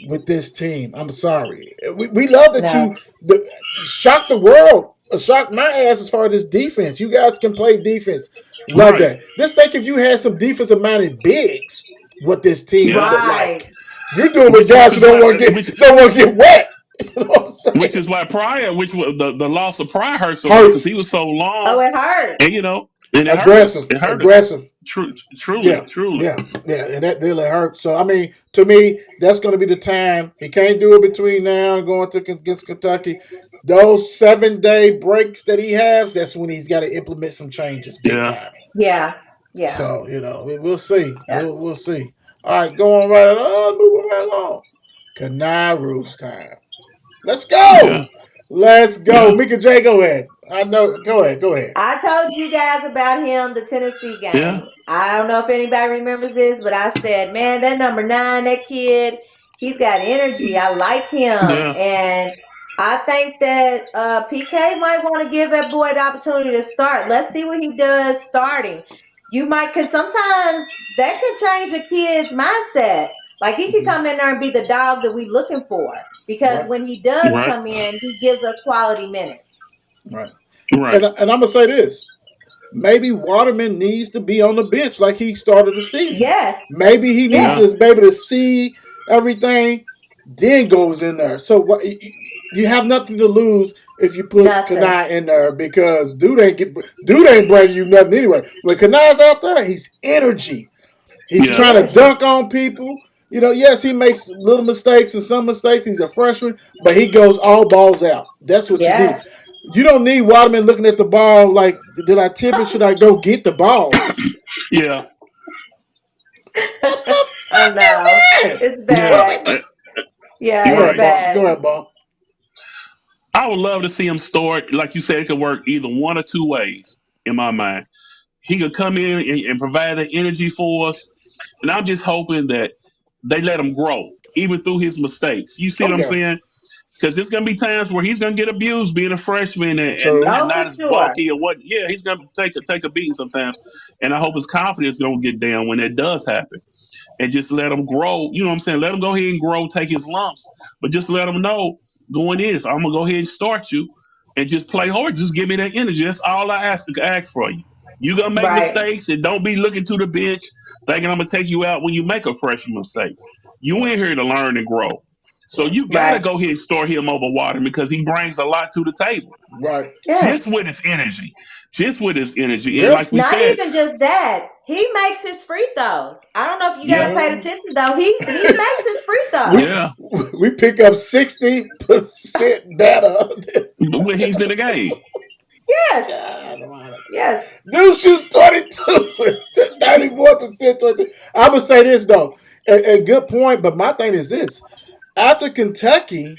with this team. I'm sorry. We love that No. shock the world, shock my ass as far as this defense. You guys can play defense. Love Right. that. Just think if you had some defensive minded bigs, what this team would Yeah. look Right. like. You're doing with Which guys is who don't what want to which get don't want to get wet. You know what I'm Which saying? is why Pryor, which was the loss of Pryor hurt so much because Hurts. he was so Oh, long, it hurt. and and it hurt us. Aggressive. It hurt us. Aggressive. Truly, Yeah, truly. yeah, yeah, and that really hurts. So I mean, to me, that's going to be the time. He can't do it between now and going to against Kentucky. Those 7-day breaks that he has, that's when he's got to implement some changes, big Yeah, time. Yeah. Yeah. So we'll see. Yeah. We'll see. All right, going right along, moving right along. Kanai time. Let's yeah, go. Let's go. yeah, Mika J, go ahead. I know. Go ahead. Go ahead. I told you guys about him, the Tennessee yeah, game. I don't know if anybody remembers this, but I said, man, that number 9, that kid, he's got energy. I like him. yeah, And I think that PK might want to give that boy the opportunity to start. Let's see what he does starting. You might, because sometimes that can change a kid's mindset. Like he could Mhm. come in there and be the dog that we're looking for. Because Right. when he does right, come in, he gives us quality minutes. Right. right. And I'm gonna say this. Maybe Waterman needs to be on the bench like he started the season. Yes, Maybe he needs yes, Yeah, to be able to see everything, then goes in there. So what you have nothing to lose if you put nothing. Kanai in there because dude ain't bringing you nothing anyway. When Kanai's out there, he's energy. He's yeah, trying to Energy. dunk on people. Yes, he makes little mistakes and some mistakes. He's a freshman, but he goes all balls out. That's what you need. Yes. You don't need Waterman looking at the ball like, did I tip it? Should I go get the ball? yeah, What the I fuck know. is that? It's What are yeah. we bad. doing? Yeah, Go it's ahead, Right. ball. Go bad. ahead, ball. I would love to see him start. Like you said, it could work either one or two ways in my mind. He could come in and provide the energy for us, and I'm just hoping that they let him grow, even through his mistakes. You see Oh what I'm yeah, saying? Because there's gonna be times where he's gonna get abused being a freshman and true. Oh, not for as sure. bulky or what. Yeah, he's gonna take a beating sometimes, and I hope his confidence don't get down when that does happen. And just let him grow. You know what I'm saying? Let him go ahead and grow, take his lumps, but just let him know going in. If I'm gonna go ahead and start you, and just play hard. Just give me that energy. That's all I ask for you. You gonna make Right. mistakes, and don't be looking to the bench thinking I'm gonna take you out when you make a freshman mistakes. You Right, in here to learn and grow. So right, you gotta Right. go ahead and start him over Water because he brings a lot to the table. right. Yes. Just with his energy. Just with his energy. And Yeah, like we Not said, even just that. He makes his free throws. I don't know if you guys yeah, paid yeah. attention though. He makes his free we throws. yeah. we pick up 60% better. When he's in the game. Yes. God, Almighty. Yes. Dude shoot 22, 34%. 22. I'm gonna say this though, a good point. But my thing is this: after Kentucky,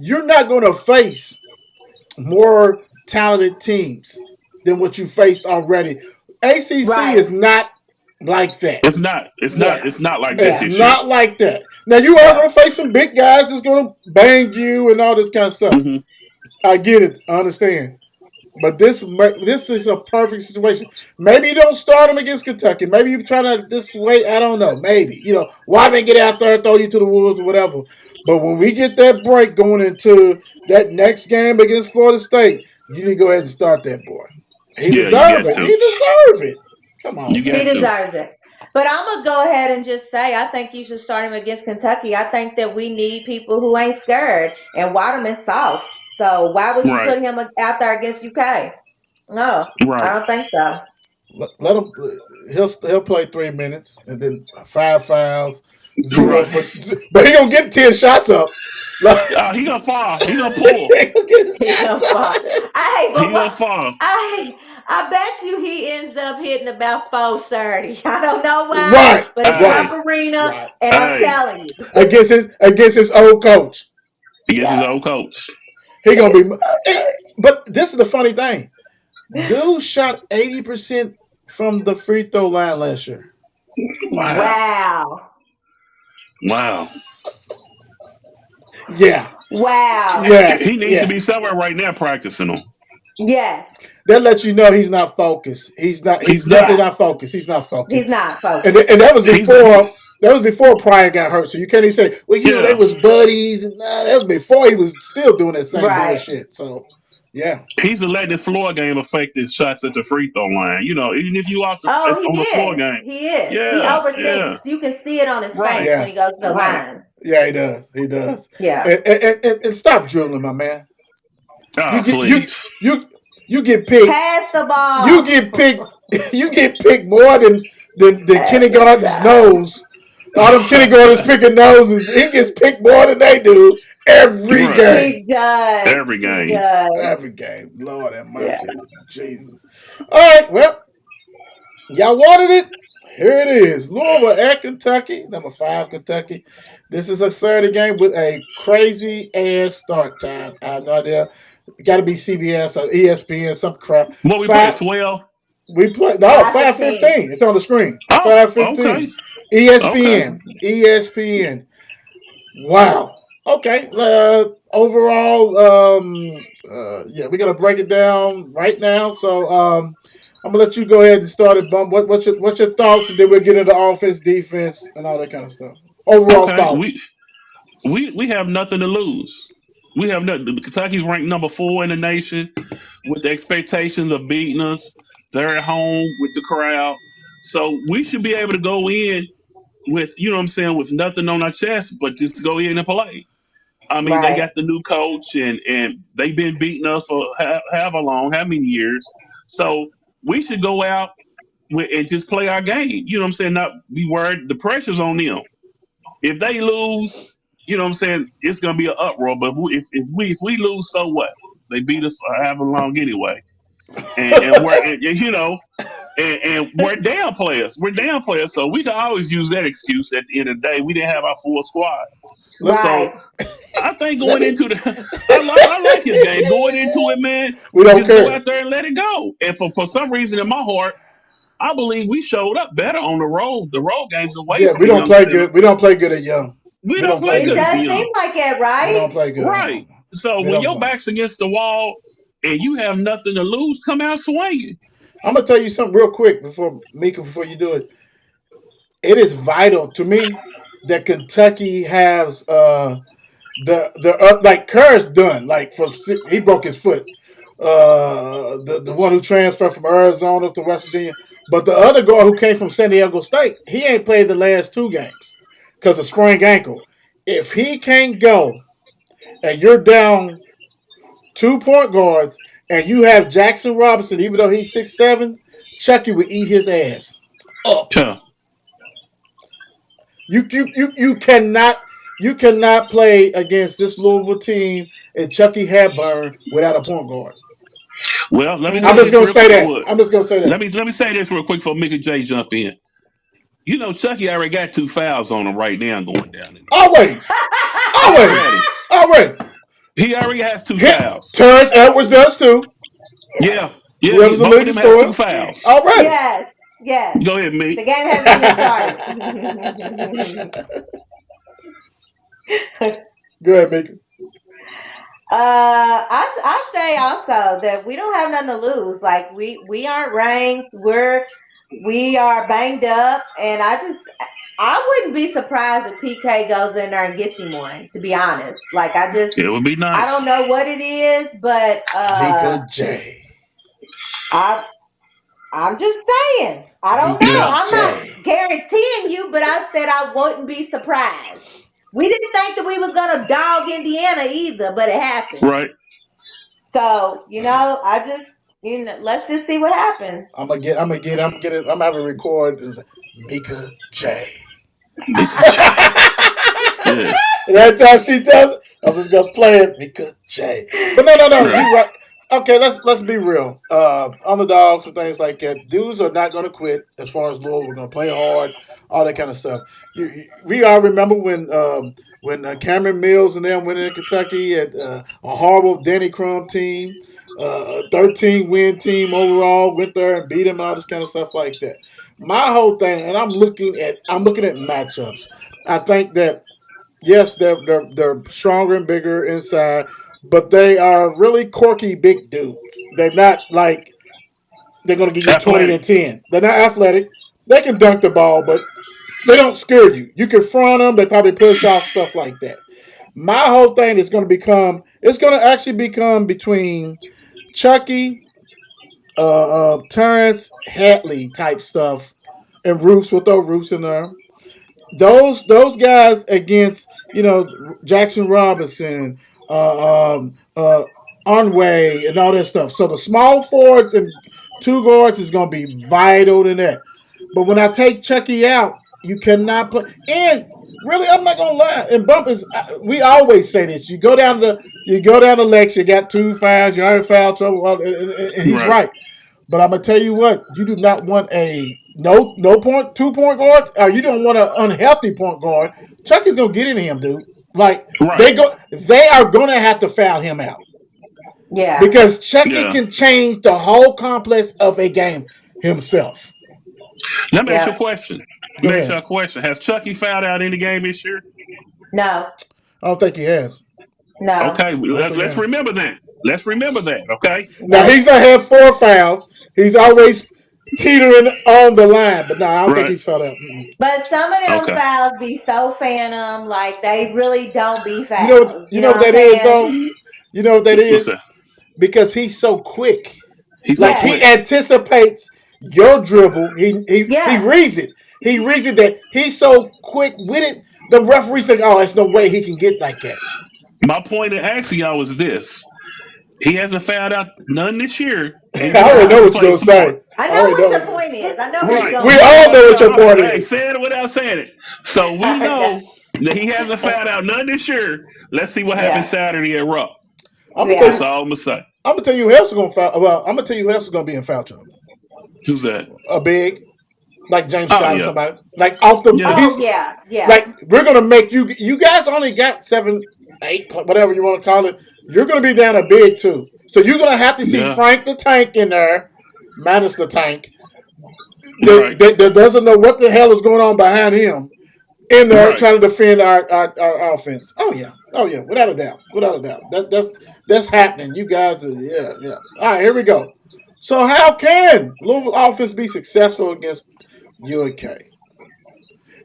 you're not going to face more talented teams than what you faced already. ACC Right. is not like that. It's not. It's not. Yeah. It's not like that It's Yeah. this year. not like that. Now you are Yeah. going to face some big guys that's going to bang you and all this kind of stuff. Hmm. I get it. I understand. But this is a perfect situation. Maybe you don't start him against Kentucky. Maybe you try to this way. I don't know. Maybe why they get out there and throw you to the wolves or whatever. But when we get that break going into that next game against Florida State, you need to go ahead and start that boy. He Yeah, you deserve got it. to. He deserve it. Come You on, He got man. to. deserves it. But I'm gonna go ahead and just say I think you should start him against Kentucky. I think that we need people who ain't scared, and Waterman's soft. So why would you Right. put him out there against UK? No, I Right. don't think so. Let him. He'll play 3 minutes and then 5 fouls, zero Right. for. But he gonna get 10 shots up. Like, He gonna fall. He gonna he pull. gonna get his He shots gonna fall. up. I hate, but He gonna what? fall. I bet you he ends up hitting about 430. I don't know why, Right, but it's right, Hey, Rupp Arena, right. and I'm hey. telling you, Against his old coach. He gets his yeah, old coach. He gonna it's be. okay. But this is the funny thing. Dude shot 80% from the free throw line last year. Wow. Wow, Wow. Yeah, wow, yeah, He needs to yeah. be somewhere right now practicing them. yes, That lets you know he's not focused. He's not. He's He's definitely not. yeah. not focused. He's not He's focused. not And focused. and that was He's before. That was before Pryor got hurt. So you can't even say, well, they yeah. was buddies. And nah, that was before he was still doing that same Right, bullshit. So, Yeah, He's letting the floor game affect his shots at the free throw line. Even if you Oh, on he the floor is. game. He is. He Yeah, yeah, overthinks. You can see it on his face right, when yeah, he goes to the right. line. yeah. He does. He does. Yeah. And stop dribbling, my man. You Ah, get you please. you you get picked. Pass the You ball. get picked. You get picked more than Every kindergarten's time. nose. All them kindergartens picking noses. He gets picked more than they do every Right. game. He does. Every He game. does. Every game. Lord have Yeah. mercy. Jesus. All right. Well, y'all wanted it. Here it is. Louisville at Kentucky. Number 5, Kentucky. This is a Saturday game with a crazy ass start time. I have no idea. Got to be CBS or ESPN, some crap. What we play? Five. 12? We play no 5:15. 5:15. It's on the screen. Oh, 5:15. okay. Okay. ESPN. ESPN. Wow. Okay. Overall, yeah, we're gonna break it down right now. So, I'm gonna let you go ahead and start it, Bump. What's your thoughts, and then we'll get into offense, defense, and all that kind of stuff. Overall Okay. thoughts. We have nothing to lose. We have nothing. Kentucky's ranked number 4 in the nation with the expectations of beating us. They're at home with the crowd. So we should be able to go in with, what I'm saying, with nothing on our chest, but just go in and play. I mean, they Right. got the new coach, and they've been beating us for however long, how many years. So we should go out and just play our game. You know what I'm saying? Not be worried. The pressure's on them. If they lose, you know what I'm saying, it's gonna be an uproar. But if we lose, so what? They beat us however long anyway. And we're and, you know and we're down players. We're down players, so we can always use that excuse at the end of the day. We didn't have our full squad. let, So Right. I think let going me. into the I like his game. Going into it, man, We don't just go care. out there and let it go. And for some reason in my heart, I believe we showed up better on the road. The road games away Yeah, from we the don't young play center. good. We don't play good at young. We We don't don't play play It good good at at the does home. seem young. like it, We right? don't play good at Right. home. So We when don't your play. back's against the wall and you have nothing to lose, come out swinging. I'm gonna tell you something real quick before Mika, before you do it. It is vital to me that Kentucky has the like Kerr's done. Like he broke his foot. The one who transferred from Arizona to West Virginia, but the other guy who came from San Diego State, he ain't played the last 2 games because of sprained ankle. If he can't go and you're down 2 point guards and you have Jackson Robinson, even though he's 6'7", Chucky would eat his ass up. Yeah. You cannot play against this Louisville team and Chucky Hepburn without a point guard. Well, let me I'm say just Mm-hmm. this gonna real say quick, that. Wood. I'm just gonna say that. Let me say this real quick before Mickey J jump in. You know, Chucky already got 2 fouls on him right now going down in there. Always, always, Already. already. He already has two Hit. fouls. Terrence Edwards does too. Yeah. Yeah, Whoever's the both of leading them have two scorer fouls. already. Yes. Yes. Go ahead, The me. game hasn't even started. Go ahead, Mika. I say also that we don't have nothing to lose. Like we aren't ranked. We are banged up, and I wouldn't be surprised if PK goes in there and gets him one. To be honest, like It would be I nice. don't know what it is, but Mika J. I I'm just saying. I don't know. Mika Yeah. I'm not J. guaranteeing you, but I said I wouldn't be surprised. We didn't think that we was gonna dog Indiana either, but it happened. Right. So, I just let's just see what happens. I'm gonna have a record and say, Mika J. Mika J. Yeah. And every time she does it, I'm just gonna play it because Jay. But no, Right. you right. Okay, let's be real. Underdogs and things like that. Dudes are not gonna quit. As far as Louisville, we're gonna play hard, all that kind of stuff. We all remember when Cameron Mills and them went in Kentucky at a horrible Danny Crum team, a 13-win team overall, went there and beat them and all this kind of stuff like that. My whole thing, and I'm looking at matchups. I think that yes, they're stronger and bigger inside, but they are really quirky big dudes. They're not like they're going to give you 20 Athletic. and 10. They're not athletic. They can dunk the ball, but they don't scare you. You can front them. They probably push off stuff like that. My whole thing is going to become. It's going to actually become between Chucky, Terrence Hadley type stuff, and Roofs with those Roofs in there. Those guys against Jackson Robinson, Onway, and all that stuff. So the small forwards and two guards is going to be vital in that. But when I take Chucky out, you cannot play. And really, I'm not gonna lie. And Bump is. We always say this. You go down the Lex. You got 2 fouls. You're in foul trouble. And he's Right. right. But I'm gonna tell you what, you do not want a no point 2 point guard, or you don't want an unhealthy point guard. Chucky's gonna get into him, dude. Like Right. they are gonna have to foul him out Yeah. because Chucky Yeah. can change the whole complex of a game himself. Let me ask you a Yeah. question. Go Let me ask you ahead. a question. Has Chucky fouled out any game this year? No. I don't think he has. No. Okay, I don't think he let's has. remember that. Let's remember that. Okay. Now Nope. he's gonna have 4 fouls. He's always teetering on the line, but no, I don't think Right. he's fouled out. Mm-mm. But some of them Okay. fouls be so phantom, like they really don't be You know what? fouls. You You know know what what I'm that is, saying? though. You know what that What's is that? because he's so quick. He's so Like Yes. he quick. anticipates your dribble. He Yes. reads it. He reads it that he's so quick with it. The referees think, oh, there's no way he can get like that. My point of asking y'all was this: he hasn't fouled out none this year, and I you already asked know him No. to what you're play gonna smart. say. I I know already what know your what you're point gonna is. I know what say. you're Right. gonna We That's all what know I'm say. what saying. your point Hey, is. saying it without saying it. So we Okay. know that he hasn't fouled out none this year. Let's see what happens Yeah. Saturday at Rupp. I'm gonna tell That's Yeah. you. all I'm gonna say. I'm gonna tell you who else is gonna foul. Well, I'm gonna tell you who else is gonna be in foul trouble. Who's that? A big, like James Oh Scott or yeah, somebody. Like off the. yeah. Oh He's yeah. Yeah. like we're gonna make you. You guys only got 7, 8, whatever you want to call it. You're gonna be down a big too. So you're gonna have to see Yeah. Frank the Tank in there, minus the tank. Right. That doesn't know what the hell is going on behind him in there Right. trying to defend our offense. Oh yeah. Oh yeah. Without a doubt. Without a doubt. That's happening. You guys are yeah. All right, here we go. So how can Louisville offense be successful against UNK?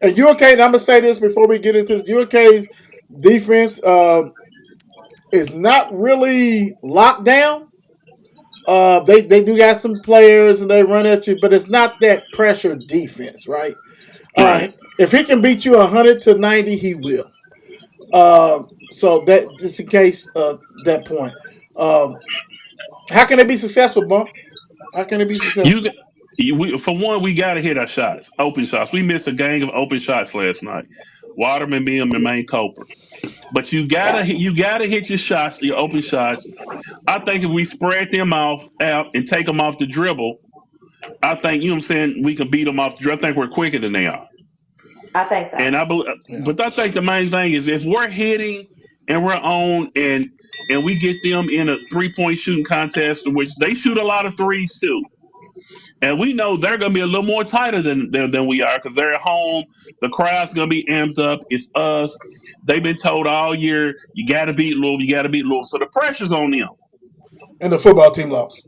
And UNK, and I'm gonna say this before we get into this, UNK's defense is not really locked down. They do got some players and they run at you, but it's not that pressure defense, right? Right. If he can beat you 100 to 90, he will. So that just in case that point. Um, how can they be successful, Bump? How can they be You, successful? g- for one, we got to hit our shots, open shots. We missed a gang of open shots last night. Waterman being the main culprit. But Yeah. you gotta hit your shots, your open shots. I think if we spread them off out and take them off the dribble, I think you know what I'm saying we can beat them off the dribble. I think we're quicker than they are. I think so. And I believe, Yeah. but I think the main thing is if we're hitting and we're on and we get them in a 3 point shooting contest, which they shoot a lot of threes too. And we know they're going to be a little more tighter than we are because they're at home. The crowd's going to be amped up. It's us. They've been told all year, you got to beat Louisville. You got to beat Louisville. So the pressure's on them. And the football team lost.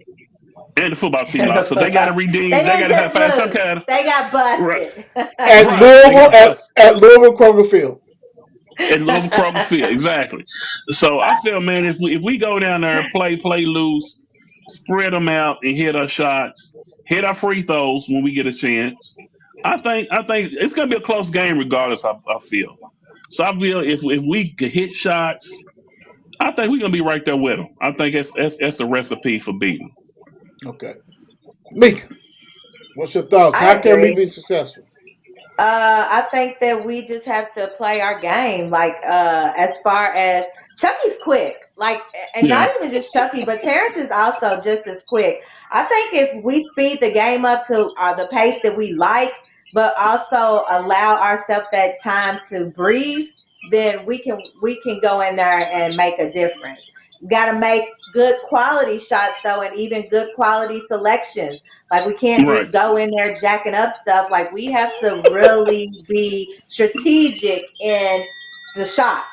And the football team The lost. So they got to football. redeem. They They didn't got to have just find some lose. kind of. They got Right. busted. At Right. They Louisville got bust at Louisville Kroger Field. in Louisville Kroger Field. Exactly. So I feel, man, if we go down there and play loose, spread them out and hit our shots, hit our free throws when we get a chance. I think it's gonna be a close game regardless. I feel. So I feel if we could hit shots, I think we're gonna be right there with them. I think that's a recipe for beating. Okay. Meek, what's your thoughts? I How can we agree. be successful? I think that we just have to play our game. Like, as far as Chucky's quick, like, and Yeah. not even just Chucky, but Terrence is also just as quick. I think if we speed the game up to the pace that we like, but also allow ourselves that time to breathe, then we can go in there and make a difference. We got to make good quality shots though, and even good quality selections. Like we can't Right. just go in there jacking up stuff. Like we have to really be strategic in the shots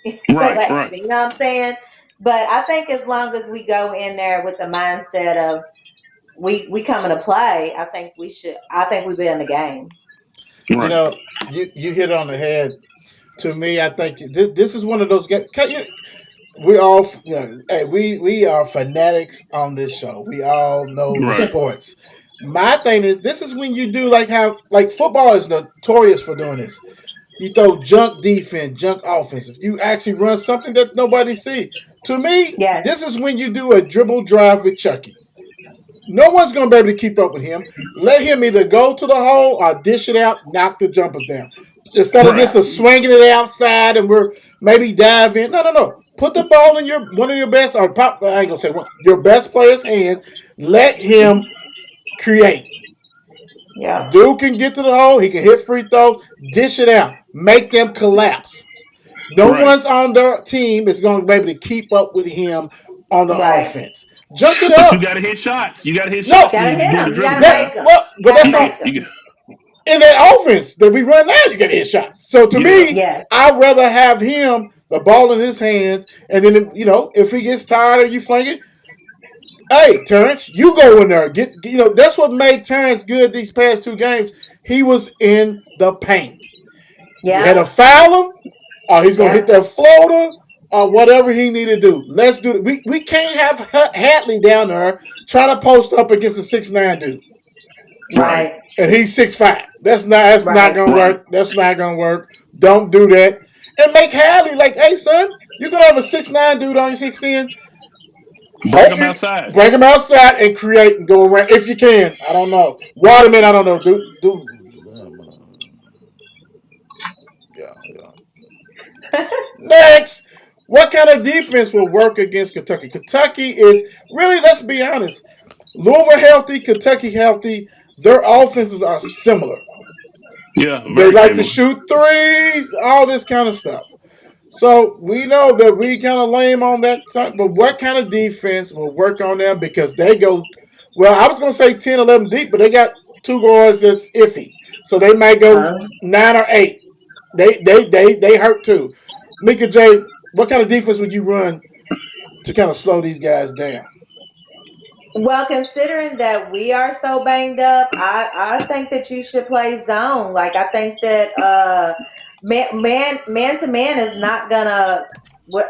Right. Right. selection. You know what I'm saying? But I think as long as we go in there with the mindset of we coming to play, I think we should. I think we be in the game. You Right. know, you hit it on the head. To me, I think this is one of those games. We all, hey, we are fanatics on this show. We all know the Right. sports. My thing is, this is when you do like how like football is notorious for doing this. You throw junk defense, junk offense. If you actually run something that nobody see, to me, Yes. this is when you do a dribble drive with Chucky. No one's going to be able to keep up with him. Let him either go to the hole or dish it out, knock the jumpers down. Instead of this, Right. of swinging it outside and we're maybe dive in. No, no, no. Put the ball in your one of your best, or pop. I ain't gonna say one. Your best player's hand. Let him create. Yeah. Dude can get to the hole. He can hit free throws. Dish it out. Make them collapse. No Right. one's on their team is going to be able to keep up with him on the Right. offense. Junk it But you up. got to hit shots. You got to hit shots No, when Gotta you're hit doing the them. You dribble gotta drive. make them. but Gotta that's You on make get, them. you get, in that offense that we run now. You got to hit shots. So to yeah. me, Yes. I'd rather have him the ball in his hands, and then if he gets tired or you flank it, hey Terrence, you go in there. That's what made Terrence good these past two games. He was in the paint. You had Yeah. to foul him, or he's gonna hit Yeah. that floater, or whatever he need to do. Let's do it. We can't have Hatley down there trying to post up against a 6'9" dude, Right. Right. and he's 6'5". That's not Right. gonna Right. work. That's not gonna work. Don't do that. And make Hatley like, hey son, you're gonna have a 6'9" dude on your 6'10". Bring them Hopefully, outside. bring him outside and create and go around if you can. I don't know. Waterman, I don't know. Yeah, yeah. Next, what kind of defense will work against Kentucky? Kentucky is really, let's be honest, Louisville healthy, Kentucky healthy. Their offenses are similar. Yeah, They very like to similar. shoot threes, all this kind of stuff. So we know that we kind of lame on that side, but what kind of defense will work on them? Because they go, well, I was going to say 10, 11 deep, but they got two guards that's iffy. So they might go Um, 9 or 8. They hurt too. Mika J, what kind of defense would you run to kind of slow these guys down? Well, considering that we are so banged up, I think that you should play zone. Like I think that man to man is not gonna.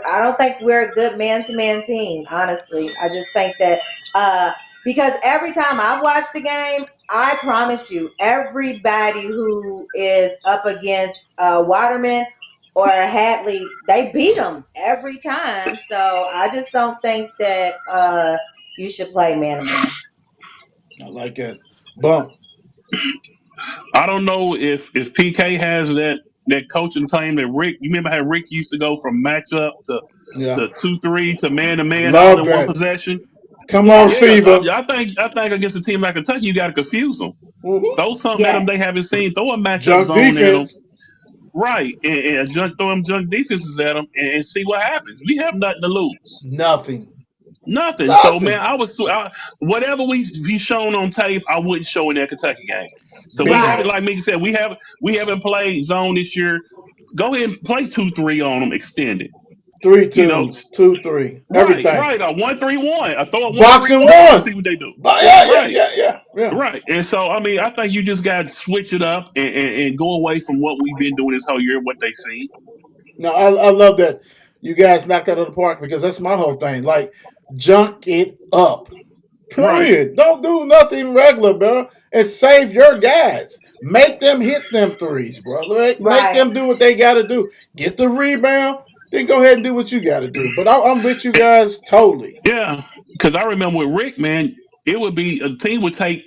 I don't think we're a good man to man team. Honestly, I just think that uh, because every time I've watched the game, I promise you, everybody who is up against Waterman or Hadley, they beat them every time. So I just don't think that. You should play man to man. I like that. Bump. I don't know if PK has that coaching claim that Rick. You remember how Rick used to go from matchup Yeah. to 2-3 to man all Love in one that. possession. Come on, Yeah. Yeah, Seaver. I think against a team like Kentucky, you got to confuse them. Mm-hmm. Throw something at them Yes. they haven't seen. Throw a matchup Junk zone at them. defense. Right, and throw them junk defenses at them and see what happens. We have nothing to lose. Nothing. Nothing. So man, Nothing. whatever we shown on tape, I wouldn't show in that Kentucky game. So we Bingo. haven't, Right. like Mickey said, we haven't played zone this year. Go ahead and play 2-3 on them, extended. Three, You know, two, 2, 3. right, Everything. right. A 1-3-1. I throw a one three Boxing one on them, one. see what they do. But yeah, yeah, Right, yeah, yeah, yeah. right. And so I mean, I think you just got to switch it up and go away from what we've been doing this whole year, what they see. No, I love that you guys knocked that out of the park because that's my whole thing. Like, junk it up. Right. Period. Don't do nothing regular, bro. And save your guys. Make them hit them threes, bro. Make Right. them do what they got to do. Get the rebound, then go ahead and do what you got to do. But I'm with you guys totally. Yeah, because I remember with Rick, man, it would be a team would take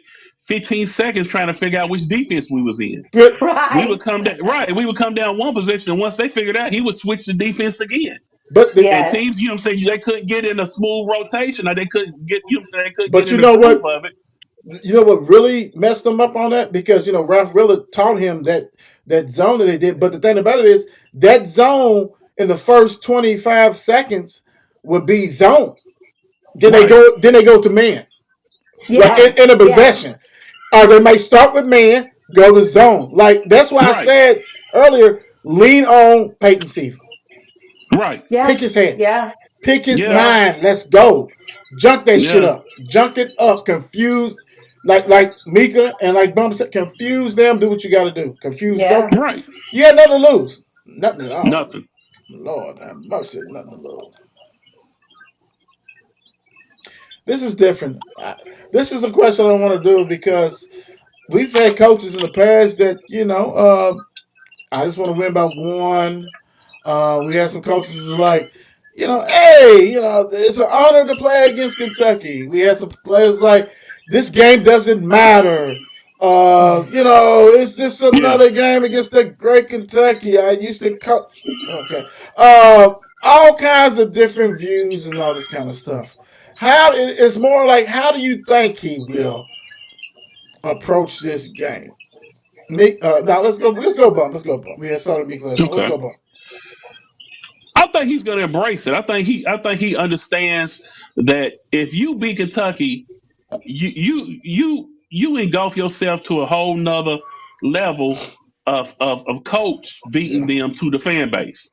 15 seconds trying to figure out which defense we was in. But We would Right. come down right. We would come down one possession, and once they figured out, he would switch the defense again. but the, And Yes. teams, they couldn't get in a smooth rotation, or they couldn't get, they couldn't get but in you the know groove what? of it. You know what really messed them up on that? Because Ralph really taught him that zone that they did. But the thing about it is that zone in the first 25 seconds would be zone. Right. Then they go to man. Like Yeah. in a Yeah. possession. Or they may start with man, go to zone. Like that's why I Right. said earlier, lean on Peyton Seaver. Right. Pick Yeah. his head. Yeah. Pick his Yeah. Yeah. mind. Let's go. Junk that shit Yeah. up. Junk it up. Confuse like Mika and like Bump said, confuse them, do what you gotta do. Confuse Yeah. don't Right. you had nothing to lose. Nothing at all. Nothing. Lord have mercy, nothing to lose. this is different. This is a question I want to do because we've had coaches in the past that I just want to win by one. We had some coaches who was like, hey, it's an honor to play against Kentucky. We had some players like, this game doesn't matter. It's just Yeah. another game against the great Kentucky. I used to coach. Okay. All kinds of different views and all this kind of stuff. It's more like, how do you think he will approach this game? Now let's go bump. Let's go bump. We had started Meek last time. Let's Okay. go bump. I think he's going to embrace it. I think he understands that if you beat Kentucky, you engulf yourself to a whole nother level of coach beating Yeah. them to the fan base.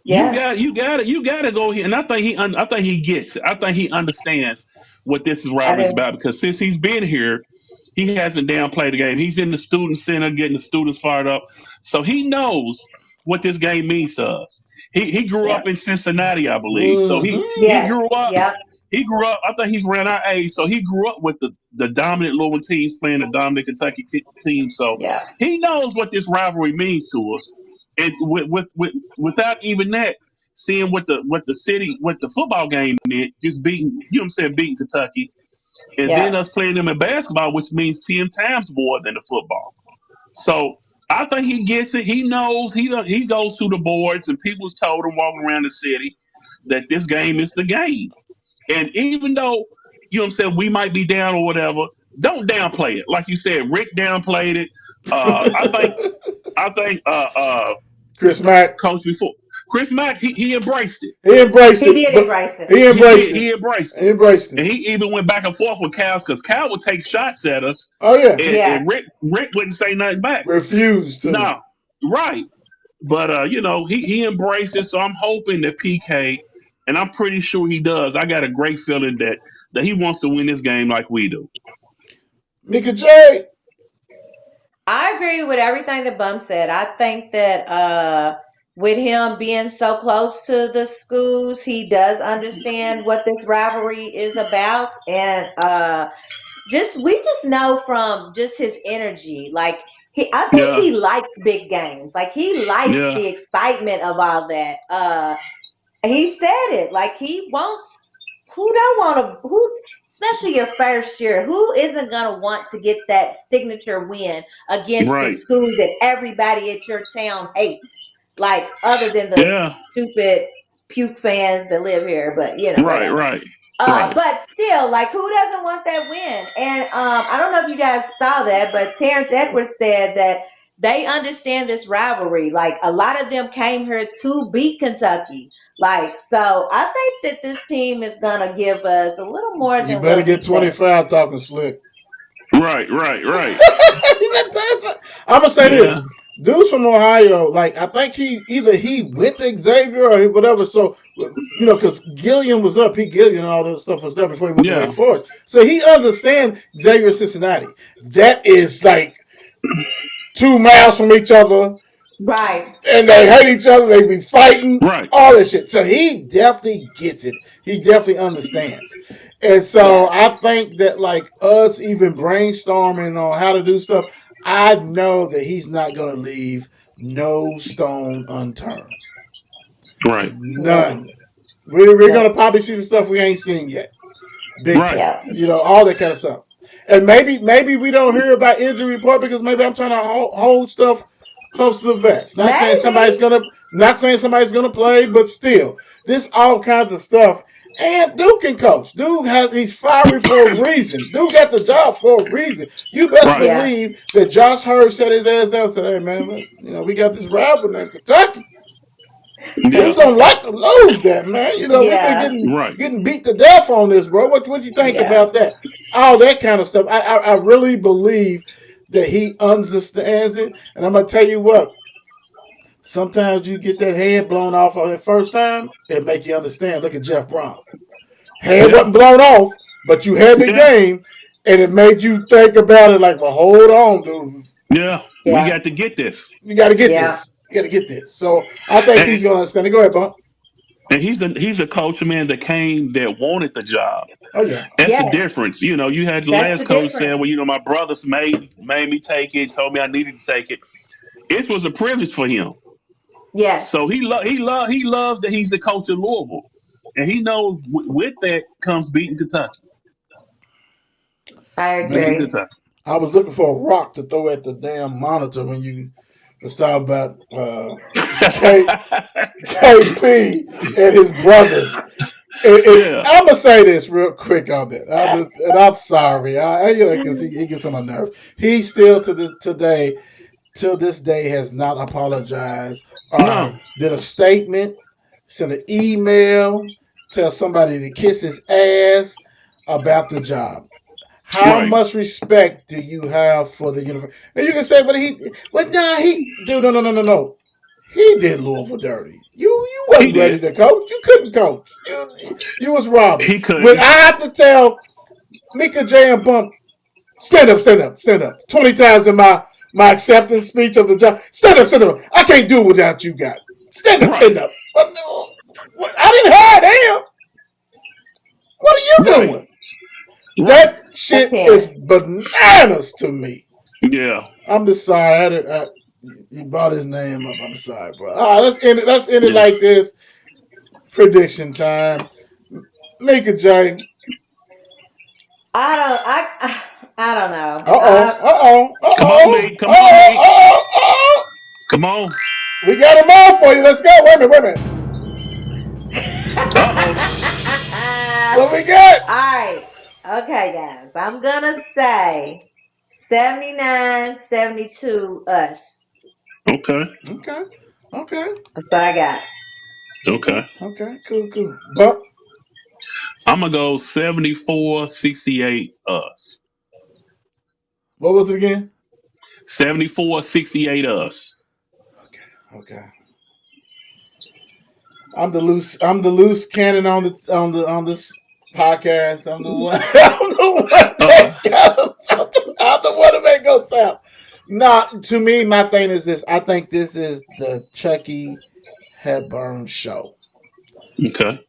Yeah, You got to go here, and I think he gets it. I think he understands what this is I rivalry is do. about because since he's been here, he hasn't downplayed the game. He's in the student center getting the students fired up, so he knows what this game means to us. He grew Yep. up in Cincinnati, I believe, so he Yes. grew up. Yep. He grew up. I think he's around our age, so he grew up with the dominant Louisville teams playing the dominant Kentucky team. So Yep. he knows what this rivalry means to us, and without even that, seeing what the football game meant, just beating, beating Kentucky, and then Yep. us playing them in basketball, which means 10 times more than the football. So I think he gets it. He knows. He goes through the boards, and people's told him walking around the city that this game is the game. And even though we might be down or whatever, don't downplay it. Like you said, Rick downplayed it. I think Chris Mack, coach before Chris Mack, he embraced it. he embraced He it, did but embrace it. he He embraced did. it. He embraced He it. embraced And it. he even went back and forth with Cal because Cal would take shots at us, Oh yeah, Yes. and Rick wouldn't say nothing back. refused to. No, right. But he embraced it. So I'm hoping that PK, and I'm pretty sure he does. I got a great feeling that he wants to win this game like we do. Mika J. I agree with everything that Bum said. I think that with him being so close to the schools, he does understand what this rivalry is about, and just we just know from just his energy, like I think Yeah, he likes big games, like he likes yeah, the excitement of all that. He said it, like he wants, who don't want to, who, especially your first year, who isn't going to want to get that signature win against the right. school that everybody at your town hates, like other than the Yeah, stupid puke fans that live here, but right, whatever. right, right. But still, like, who doesn't want that win? And I don't know if you guys saw that, but Terrence Edwards said that they understand this rivalry. Like, a lot of them came here to beat Kentucky. Like, so I think that this team is gonna give us a little more You than better what get we think. 25 talking slick. Right, right, right. I'm gonna say this. Yeah, Dudes from Ohio, like I think he went to Xavier or whatever. So because Gillian was up, Pete Gillian and all that stuff was there before he went to Wake yeah, Forest. So he understands Xavier Cincinnati. That is like 2 miles from each other, Right. and they hate each other. They be fighting, right, all that shit. So he definitely gets it. He definitely understands. And so Yeah. I think that like us even brainstorming on how to do stuff, I know that he's not going to leave no stone unturned. right, Yeah. None. We're Yeah. going to probably see the stuff we ain't seen yet. Big right. time. Yeah. All that kind of stuff. And maybe we don't hear about injury report because maybe I'm trying to hold stuff close to the vest. Maybe. Not saying somebody's gonna play, but still, this all kinds of stuff. And Duke can coach. He's fiery for a reason. Duke got the job for a reason. You best Right. Yeah. believe that Josh Hurd set his ass down and said, "Hey man, we got this rival in Kentucky. Dudes Yeah, don't like to lose that, man. We've been Yeah. right. getting beat to death on this, bro. What you think Yeah. about that? All that kind of stuff. I really believe that he understands it. And I'm gonna tell you what. Sometimes you get that head blown off on the first time, it make you understand. Look at Jeff Brown. Head Yeah, wasn't blown off, but you had the yeah, game, and it made you think about it like, well, hold on, dude. yeah. We Yeah. got to get this. You got to get Yeah. this. You got to get this. So I think And, he's going to understand it. Go ahead, Bump. and he's a coach, man, that wanted the job. Oh yeah. That's the Yes, difference. You had the that's the last coach difference. saying, "Well, my brothers made me take it, told me I needed to take it." It was a privilege for him. Yes, So he loves that he's the coach of Louisville, and he knows with that comes beating Kentucky. I Beating Man, agree. Kentucky. I was looking for a rock to throw at the damn monitor when you was talking about K, KP and his brothers. And Yeah. I'm gonna say this real quick on that. I'm sorry, because he gets on my nerves. He still till this day has not apologized or No. did a statement, sent an email, tell somebody to kiss his ass about the job. How Right. much respect do you have for the university? And you can say, dude, no. He did Louisville dirty. You He wasn't ready did. to coach. You couldn't coach. You was Robbie. He When couldn't. I have to tell Mika J and Bump, stand up, 20 times in my acceptance speech of the job, stand up. I can't do it without you guys. Right. Stand up. I didn't hire them. What are you Right. doing? Right. That I shit is can't. bananas to me. Yeah. I'm just sorry. He brought his name up. I'm sorry, bro. All right, let's end it. Let's end it Yeah. like this. Prediction time. Make a J. I don't. I don't know. Come on, Meek. Come on, Meek. Oh. Come on. We got them all for you. Let's go. Wait a minute. Uh oh. What we got? All right. Okay, guys. I'm gonna say 79-72 us. Okay. Okay. Okay. That's what I got. Okay. Okay. Cool. But I'm gonna go 74-68 us. what was it again? 74-68 us. Okay. I'm the loose cannon on this podcast. I'm the one I'm the one Uh, that goes I'm the one that make go south. Nah, to me, my thing is this. I think this is the Chucky Hepburn show. okay.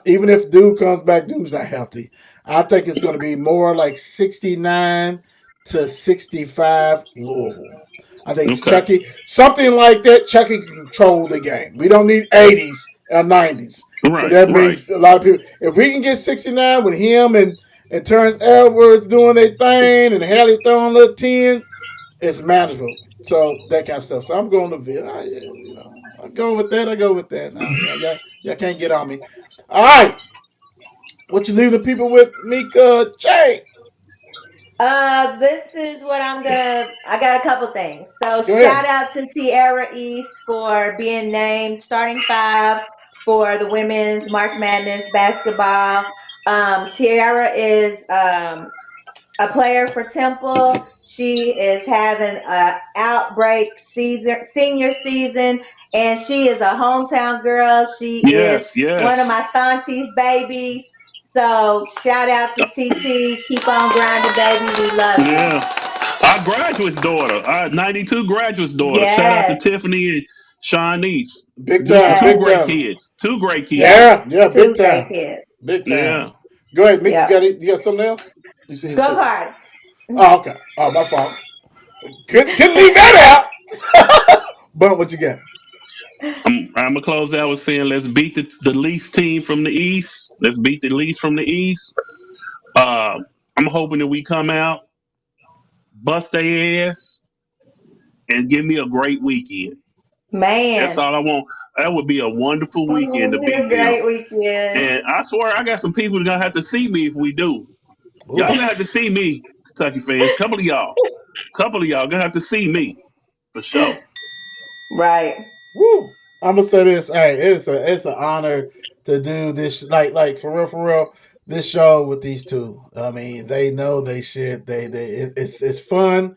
Even if Dude comes back, Dude's not healthy. I think it's going to be more like 69-65 Louisville. I think Okay. Chucky, something like that, Chucky can control the game. We don't need 80s or 90s. Because Right. that Right. means a lot of people, if we can get 69 with him and Terrence Edwards doing their thing and Haley throwing a little 10, it's manageable. So that kind of stuff. So I'm going to Ville. I go with that. Y'all can't get on me. All right. What you leaving the people with, Mika J? This is what I got a couple things. So Go shout ahead. out to Tierra East for being named starting five for the women's March Madness basketball. Tierra is a player for Temple. She is having a outbreak senior season, and she is a hometown girl. She is Yes. one of Yes. my Thanti's babies. So shout out to TT. Keep on grinding, baby. We love you. Yeah. Our graduate's daughter. Our 92 graduate's daughter. Shout out to Yes, Tiffany and Shanice. Big time. Two yes, Big great time. kids. Two great kids. yes. Yeah. Big Two great time. kids. Big time. Yeah. Go ahead, Mick. Yep. You got something else? You see it Go too. cards. Oh, okay. Oh, my fault. Couldn't leave that out. But what you got? I'm gonna close out with saying let's beat the least team from the East. Let's beat the least from the East. Uh, I'm hoping that we come out, bust their ass, and give me a great weekend. That's Man. all I want. That would be a wonderful weekend to Oh, beat a them. great weekend. And I swear, I got some people that gonna have to see me if we do. Ooh. Y'all gonna have to see me, Kentucky fans. Couple of y'all gonna have to see me for sure. Right. Woo! I'm gonna say this. Hey, it's an honor to do this. Like for real. This show with these two. I mean, they know they shit. It's fun.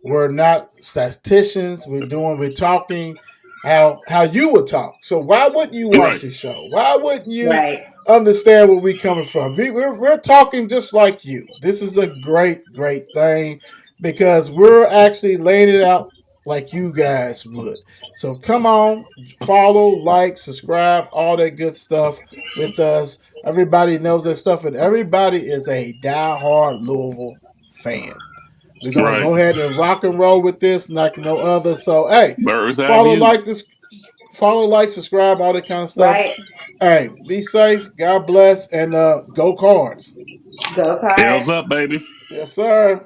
We're not statisticians. We're talking how you would talk. So why wouldn't you watch Right, this show? Why wouldn't you Right. understand where we coming from? We're talking just like you. This is a great thing because we're actually laying it out like you guys would. So come on, follow, like, subscribe, all that good stuff with us. Everybody knows that stuff, and everybody is a diehard Louisville fan. We're gonna Right. go ahead and rock and roll with this, like no other. So hey, Bird's eye follow, view. like this, follow, like, subscribe, all that kind of stuff. Right. Hey, be safe. God bless, and go Cards. Go L's cards. up, baby. Yes, sir.